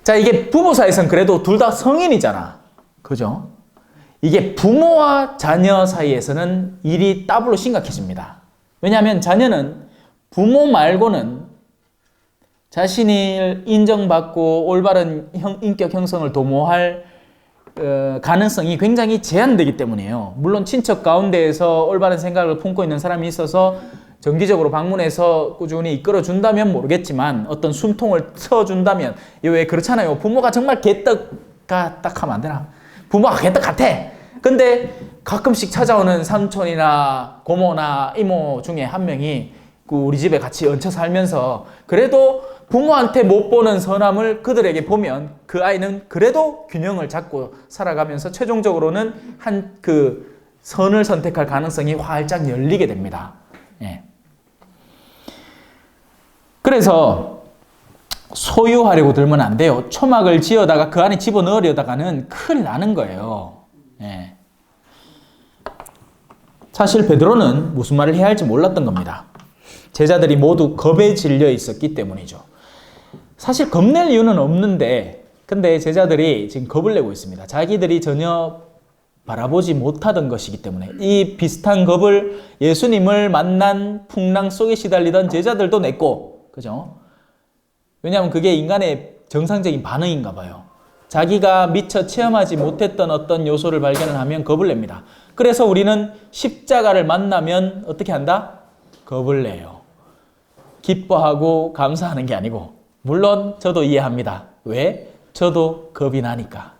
자, 이게 부부 사이에서는 그래도 둘 다 성인이잖아. 그죠? 이게 부모와 자녀 사이에서는 일이 더블로 심각해집니다. 왜냐하면 자녀는 부모 말고는 자신이 인정받고 올바른 인격 형성을 도모할 가능성이 굉장히 제한되기 때문이에요. 물론 친척 가운데에서 올바른 생각을 품고 있는 사람이 있어서 정기적으로 방문해서 꾸준히 이끌어준다면 모르겠지만 어떤 숨통을 트어준다면 왜 그렇잖아요. 부모가 정말 개떡가 딱 하면 안 되나? 부모가 개떡 같아. 근데 가끔씩 찾아오는 삼촌이나 고모나 이모 중에 한 명이 우리 집에 같이 얹혀 살면서 그래도 부모한테 못 보는 선함을 그들에게 보면 그 아이는 그래도 균형을 잡고 살아가면서 최종적으로는 한 그 선을 선택할 가능성이 활짝 열리게 됩니다. 예. 그래서 소유하려고 들면 안 돼요. 초막을 지어다가 그 안에 집어넣으려다가는 큰일 나는 거예요. 예. 사실 베드로는 무슨 말을 해야 할지 몰랐던 겁니다. 제자들이 모두 겁에 질려 있었기 때문이죠. 사실 겁낼 이유는 없는데 근데 제자들이 지금 겁을 내고 있습니다. 자기들이 전혀 바라보지 못하던 것이기 때문에 이 비슷한 겁을 예수님을 만난 풍랑 속에 시달리던 제자들도 냈고, 그죠? 왜냐하면 그게 인간의 정상적인 반응인가 봐요. 자기가 미처 체험하지 못했던 어떤 요소를 발견을 하면 겁을 냅니다. 그래서 우리는 십자가를 만나면 어떻게 한다? 겁을 내요. 기뻐하고 감사하는 게 아니고, 물론 저도 이해합니다. 왜? 저도 겁이 나니까.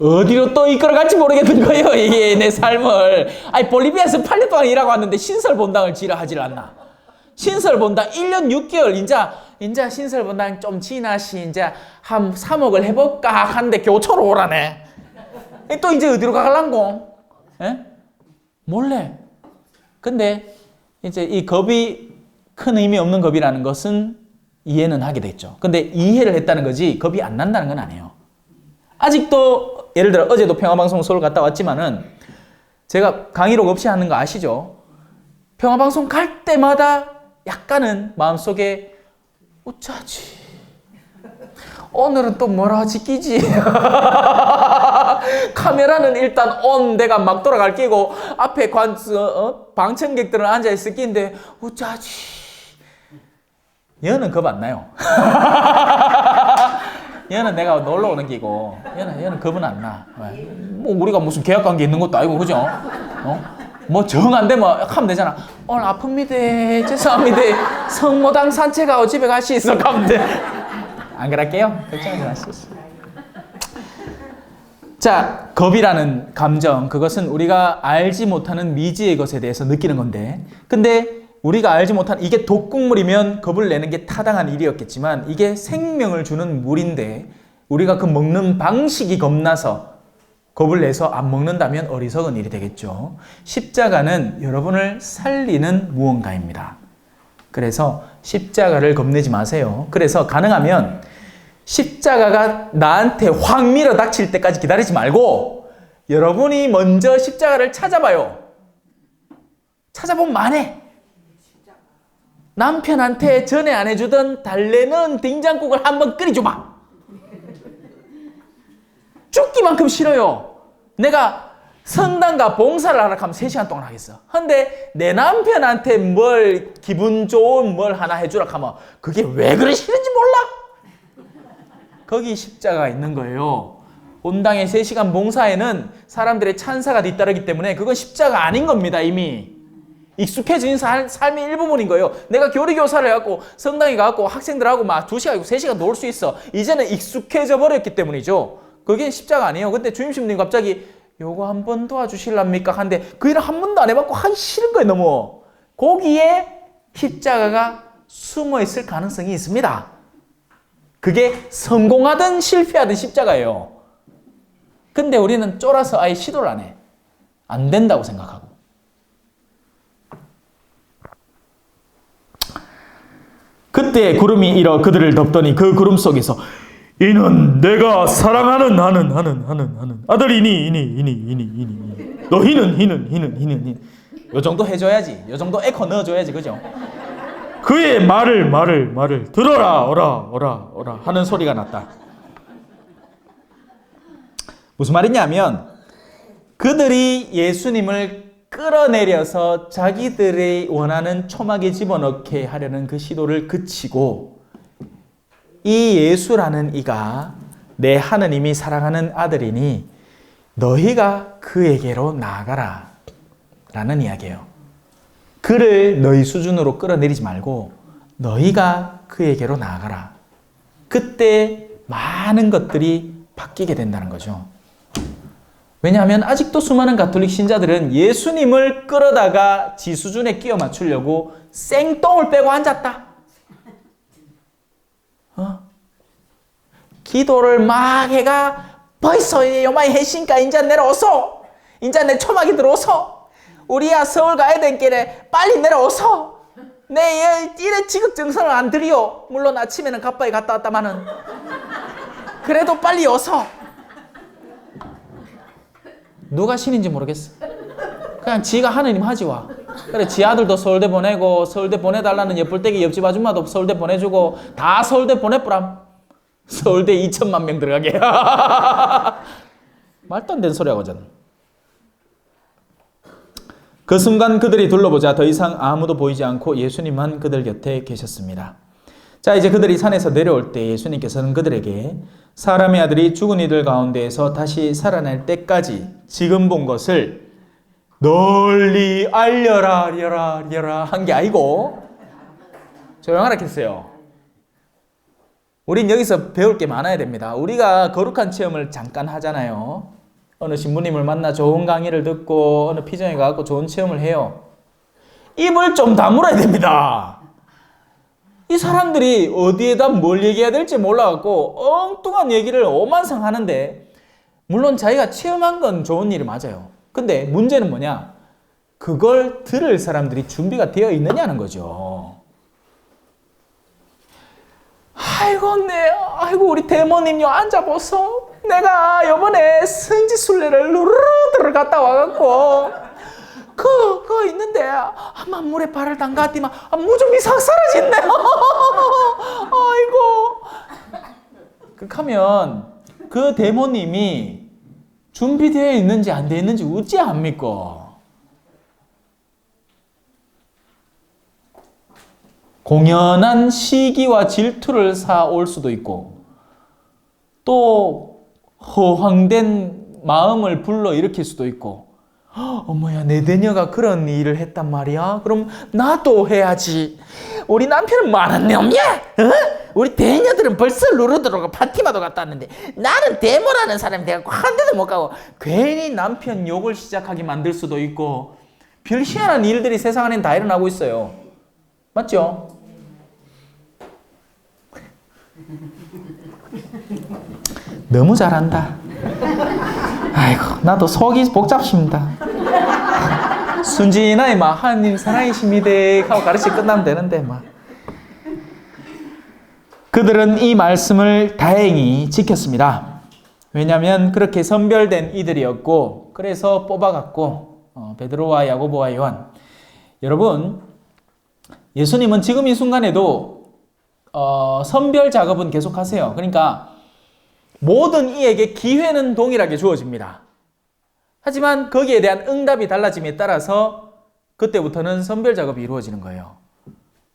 어디로 또 이끌어갈지 모르겠는 거예요, 이게 내 삶을. 아니, 볼리비아에서 8년 동안 일하고 왔는데 신설본당을 지라 하질 않나. 신설본당 1년 6개월, 인자 신설본당 좀 지나시, 이제 한 3억을 해볼까 하는데 교초로 오라네. 또 이제 어디로 가갈란고? 예? 몰래. 근데 이제 이 겁이 큰 의미 없는 겁이라는 것은 이해는 하게 됐죠. 근데 이해를 했다는 거지 겁이 안 난다는 건 아니에요. 아직도 예를 들어 어제도 평화방송 서울 갔다 왔지만은 제가 강의록 없이 하는 거 아시죠? 평화방송 갈 때마다 약간은 마음속에 어쩌지? 오늘은 또 뭐라 지키지? 카메라는 일단 온, 내가 막 돌아갈 끼고 앞에 방청객들은 앉아있을 끼인데 어쩌지? 얘는 겁 안 나요. 얘는 내가 놀러 오는 기고 얘는 겁은 안 나. 뭐 우리가 무슨 계약관계 있는 것도 아니고, 그죠? 뭐 정 안 되면 하면 되잖아. 오늘 아픕니다. 죄송합니다. 성모당 산책하고 집에 갈 수 있어. 가면 돼. 안 그럴게요. 걱정하지 마시죠. 자, 겁이라는 감정, 그것은 우리가 알지 못하는 미지의 것에 대해서 느끼는 건데, 근데 우리가 알지 못한, 이게 독극물이면 겁을 내는 게 타당한 일이었겠지만 이게 생명을 주는 물인데 우리가 그 먹는 방식이 겁나서 겁을 내서 안 먹는다면 어리석은 일이 되겠죠. 십자가는 여러분을 살리는 무언가입니다. 그래서 십자가를 겁내지 마세요. 그래서 가능하면 십자가가 나한테 확 밀어 닥칠 때까지 기다리지 말고 여러분이 먼저 십자가를 찾아봐요. 찾아보면 만해. 남편한테 전에 안 해주던 달래는 된장국을 한번 끓여줘봐. 죽기만큼 싫어요. 내가 성당과 봉사를 하라 하면 3시간 동안 하겠어. 근데 내 남편한테 뭘 기분 좋은 뭘 하나 해주라 하면 그게 왜 그리 싫은지 몰라? 거기 십자가가 있는 거예요. 본당의 3시간 봉사에는 사람들의 찬사가 뒤따르기 때문에 그건 십자가 아닌 겁니다, 이미. 익숙해진 삶의 일부분인 거예요. 내가 교리교사를 해갖고 성당에 가갖고 학생들하고 막 2시간, 3시간 놀 수 있어. 이제는 익숙해져 버렸기 때문이죠. 그게 십자가 아니에요. 근데 주임심님 갑자기 요거 한 번 도와주실랍니까? 하는데 그 일을 한 번도 안 해봤고 하기 싫은 거예요, 너무. 거기에 십자가가 숨어 있을 가능성이 있습니다. 그게 성공하든 실패하든 십자가예요. 근데 우리는 쫄아서 아예 시도를 안 해. 안 된다고 생각하고. 그때 구름이 일어 그들을 덮더니 그 구름 속에서 이는 내가 사랑하는 하는 아들이니 너희는 요 정도 해줘야지. 요 정도 에코 넣어줘야지. 그죠? 그의 말을 들어라 오라 하는 소리가 났다. 무슨 말이냐면 그들이 예수님을 끌어내려서 자기들이 원하는 초막에 집어넣게 하려는 그 시도를 그치고 이 예수라는 이가 내 하느님이 사랑하는 아들이니 너희가 그에게로 나아가라 라는 이야기예요. 그를 너희 수준으로 끌어내리지 말고 너희가 그에게로 나아가라. 그때 많은 것들이 바뀌게 된다는 거죠. 왜냐하면 아직도 수많은 가톨릭 신자들은 예수님을 끌어다가 지 수준에 끼워 맞추려고 생똥을 빼고 앉았다. 기도를 막 해가 벌써 요마이 해신가 인자 내려오소. 인자 내 초막이 들어오소. 우리야 서울 가야 된 길에 빨리 내려오소. 내 이래 지극정성을 안 드리오. 물론 아침에는 가빠이 갔다 왔다마는 그래도 빨리 오소. 누가 신인지 모르겠어. 그냥 지가 하느님 하지 와. 그래 지 아들도 서울대 보내고 서울대 보내달라는 예쁠때기 옆집 아줌마도 서울대 보내주고 다 서울대 보내뿌람. 서울대 2천만 명 들어가게. 말도 안 되는 소리 하거든. 그 순간 그들이 둘러보자 더 이상 아무도 보이지 않고 예수님만 그들 곁에 계셨습니다. 자, 이제 그들이 산에서 내려올 때 예수님께서는 그들에게 사람의 아들이 죽은 이들 가운데에서 다시 살아날 때까지 지금 본 것을 널리 알려라 한 게 아니고 조용하라 했어요. 우린 여기서 배울 게 많아야 됩니다. 우리가 거룩한 체험을 잠깐 하잖아요. 어느 신부님을 만나 좋은 강의를 듣고 어느 피정에 가서 좋은 체험을 해요. 입을 좀 다물어야 됩니다. 이 사람들이 어디에다 뭘 얘기해야 될지 몰라갖고 엉뚱한 얘기를 오만상 하는데 물론 자기가 체험한 건 좋은 일이 맞아요. 근데 문제는 뭐냐? 그걸 들을 사람들이 준비가 되어 있느냐는 거죠. 아이고 우리 대모님요 앉아보소. 내가 요번에 성지순례를 루루루 들어갔다 와갖고 그거 있는데 아마 물에 발을 담갔더만 무좀이 싹 사라졌네. 아이고. 그렇게 하면 그 대모님이 준비되어 있는지 안 되어 있는지 어찌 압니까? 공연한 시기와 질투를 사올 수도 있고 또 허황된 마음을 불러일으킬 수도 있고 어머야 내 대녀가 그런 일을 했단 말이야? 그럼 나도 해야지. 우리 남편은 많은 놈이야? 우리 대녀들은 벌써 루루드로가 파티마도 갔다 왔는데 나는 대모라는 사람이 돼갖고 한 대도 못 가고 괜히 남편 욕을 시작하게 만들 수도 있고 별 희한한 일들이 세상 안엔 다 일어나고 있어요. 맞죠? 너무 잘한다. 아이고 나도 속이 복잡십니다. 순진하게 막 하나님 사랑이십니다 하고 가르치 끝나면 되는데 막. 그들은 이 말씀을 다행히 지켰습니다. 왜냐하면 그렇게 선별된 이들이었고 그래서 뽑아갔고 베드로와 야고보와 요한. 여러분 예수님은 지금 이 순간에도 선별 작업은 계속하세요. 그러니까 모든 이에게 기회는 동일하게 주어집니다. 하지만 거기에 대한 응답이 달라짐에 따라서 그때부터는 선별 작업이 이루어지는 거예요.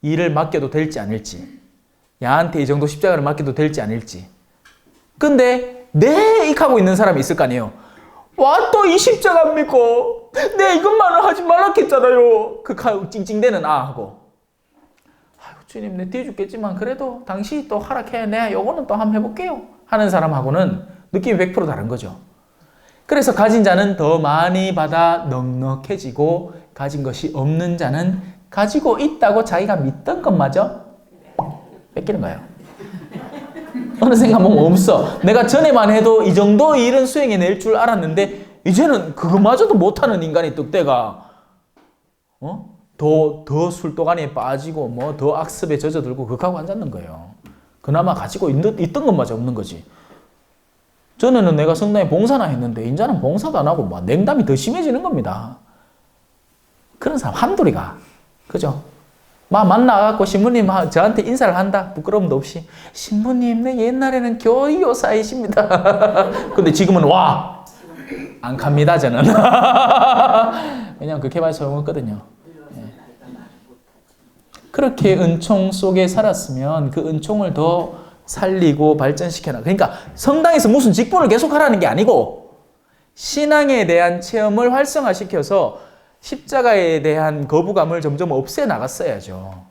일을 맡겨도 될지 아닐지, 야한테 이 정도 십자가를 맡겨도 될지 아닐지. 근데 네 익하고 있는 사람이 있을 거 아니에요. 와 또 이 십자가입니까? 네 이것만은 하지 말랐겠잖아요. 그 찡찡대는 하고 아이고 주님 내 뒤에 죽겠지만 그래도 당신이 또 허락해 내가 요거는 또 한번 해볼게요 하는 사람하고는 느낌이 100% 다른 거죠. 그래서 가진 자는 더 많이 받아 넉넉해지고 가진 것이 없는 자는 가지고 있다고 자기가 믿던 것마저 뺏기는 거예요. 어느 생각 보면 없어. 내가 전에만 해도 이 정도 일은 수행해낼 줄 알았는데 이제는 그거마저도 못하는 인간이 뚝대가 더 술도가니에 빠지고 뭐 더 악습에 젖어들고 그하고 앉았는 거예요. 그나마 가지고 있던 것마저 없는 거지. 전에는 내가 성당에 봉사나 했는데 이제는 봉사도 안 하고 막 냉담이 더 심해지는 겁니다. 그런 사람 한둘이가. 그죠? 막 만나갖고 신부님 저한테 인사를 한다. 부끄러움도 없이. 신부님, 네 옛날에는 교의교사이십니다. 근데 지금은 와! 안 갑니다, 저는. 왜냐면 그렇게 봐야 소용없거든요. 예. 그렇게 은총 속에 살았으면 그 은총을 더 살리고 발전시켜놔. 그러니까 성당에서 무슨 직분을 계속 하라는 게 아니고 신앙에 대한 체험을 활성화시켜서 십자가에 대한 거부감을 점점 없애 나갔어야죠.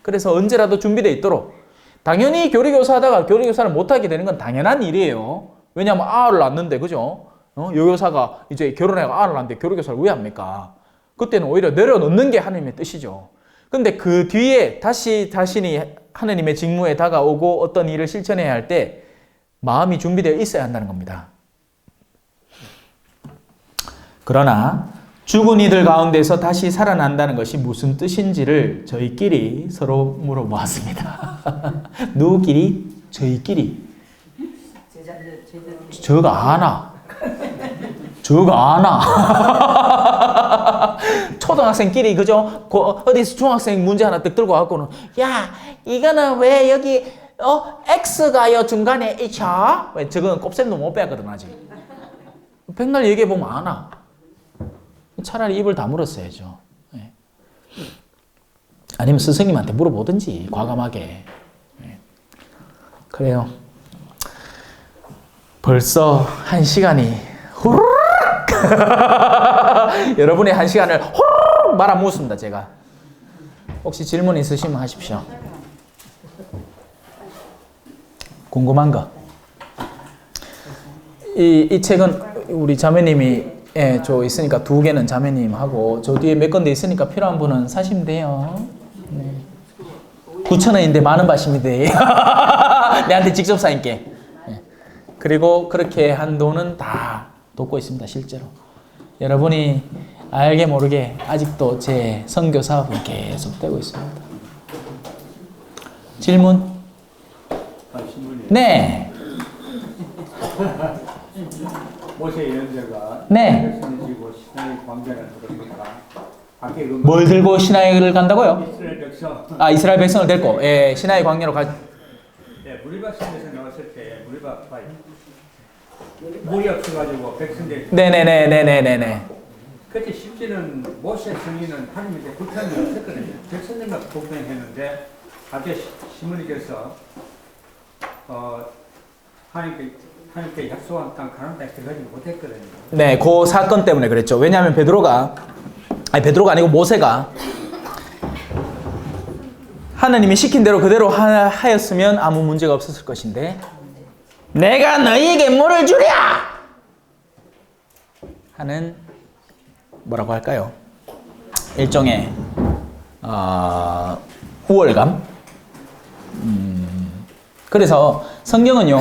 그래서 언제라도 준비되어 있도록. 당연히 교리교사 하다가 교리교사를 못하게 되는 건 당연한 일이에요. 왜냐하면 아를 낳는데, 그죠? 여교사가 이제 결혼해서 아를 낳는데 교리교사를 왜 합니까? 그때는 오히려 내려놓는 게 하나님의 뜻이죠. 근데 그 뒤에 다시 자신이 하나님의 직무에 다가오고 어떤 일을 실천해야 할 때 마음이 준비되어 있어야 한다는 겁니다. 그러나 죽은 이들 가운데서 다시 살아난다는 것이 무슨 뜻인지를 저희끼리 서로 물어보았습니다. 누구끼리? 저희끼리. 저가 아나. 저가 아나. 초등학생끼리, 그죠? 어디서 중학생 문제 하나 딱 들고 갖고는, 야, 이거는 왜 여기, X가요, 중간에 있죠? 왜, 저거는 곱셈도 못 빼거든, 아직. 백날 얘기해보면 아나. 차라리 입을 다물었어야죠. 네. 아니면 스승님한테 물어보든지, 과감하게. 네. 그래요. 벌써 1시간이 후루룩 여러분의 1시간을 후루룩 말아먹었습니다, 제가. 혹시 질문 있으시면 하십시오. 궁금한 거. 이 책은 우리 자매님이 저 있으니까 2개는 자매님하고 저 뒤에 몇 건데 있으니까 필요한 분은 사시면 돼요. 네. 9,000원인데 만원 받습니다. 내한테 직접 사인게. 네. 그리고 그렇게 한 돈은 다 돕고 있습니다, 실제로. 여러분이 알게 모르게 아직도 제 선교 사업은 계속되고 있습니다. 질문? 네. 모세 연자가 네. 백성을 지고 신앙의 광전을 들으니까 밖에 뭘 들고 신하를 간다고요? 이스라엘 백성 이스라엘 백성을 데리고 신하의 광야로 가. 무리박성에서 나왔을 때 물이 없어가지고 백성들 네네네네네네. 그때 실제는 모세 성인은 하나님한테 불편이 없었거든요. 백성들만 불편했는데 갑자기 시므니께서 하나님께 약속한 땅 가나안 땅에 들어가지 못했거든요. 네, 그 사건 때문에 그랬죠. 왜냐하면 베드로가 아니고 모세가 하나님이 시킨 대로 그대로 하였으면 아무 문제가 없었을 것인데, 내가 너희에게 물을 주랴 하는, 뭐라고 할까요? 일종의 우월감. 그래서 성경은요,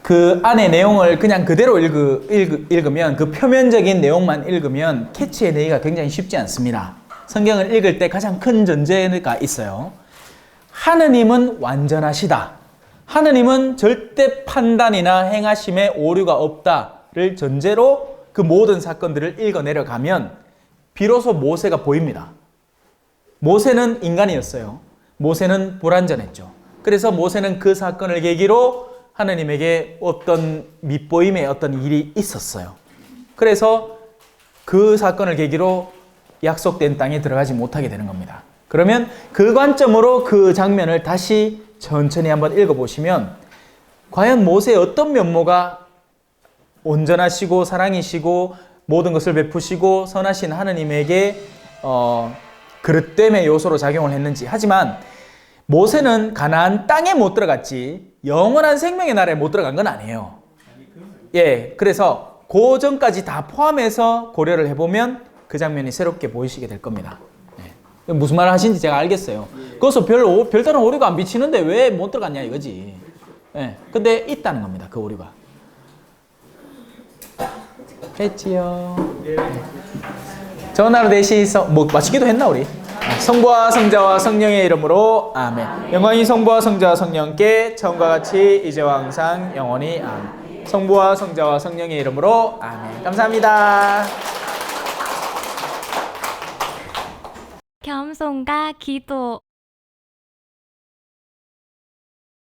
그 안에 내용을 그냥 그대로 읽으면, 그 표면적인 내용만 읽으면 캐치해내기가 굉장히 쉽지 않습니다. 성경을 읽을 때 가장 큰 전제가 있어요. 하느님은 완전하시다. 하느님은 절대 판단이나 행하심에 오류가 없다를 전제로 그 모든 사건들을 읽어내려가면 비로소 모세가 보입니다. 모세는 인간이었어요. 모세는 불완전했죠. 그래서 모세는 그 사건을 계기로 하나님에게 어떤 밉보임의 어떤 일이 있었어요. 그래서 그 사건을 계기로 약속된 땅에 들어가지 못하게 되는 겁니다. 그러면 그 관점으로 그 장면을 다시 천천히 한번 읽어보시면 과연 모세의 어떤 면모가 온전하시고 사랑이시고 모든 것을 베푸시고 선하신 하느님에게 그릇됨의 요소로 작용을 했는지. 하지만 모세는 가나안 땅에 못 들어갔지 영원한 생명의 나라에 못 들어간 건 아니에요. 예, 그래서 그 전까지 다 포함해서 고려를 해보면 그 장면이 새롭게 보이시게 될 겁니다. 예. 무슨 말을 하시는지 제가 알겠어요. 거기서 별다른 오류가 안 비치는데 왜 못 들어갔냐 이거지. 예, 근데 있다는 겁니다. 그 오류가. 했지요. 전화로 대시서 뭐 마치기도 했나 우리? 성부와 성자와 성령의 이름으로 아멘. 영광이 성부와 성자와 성령께 처음과 같이 이제와 항상 영원히 아멘. 성부와 성자와 성령의 이름으로 아멘. 감사합니다. 겸손과 기도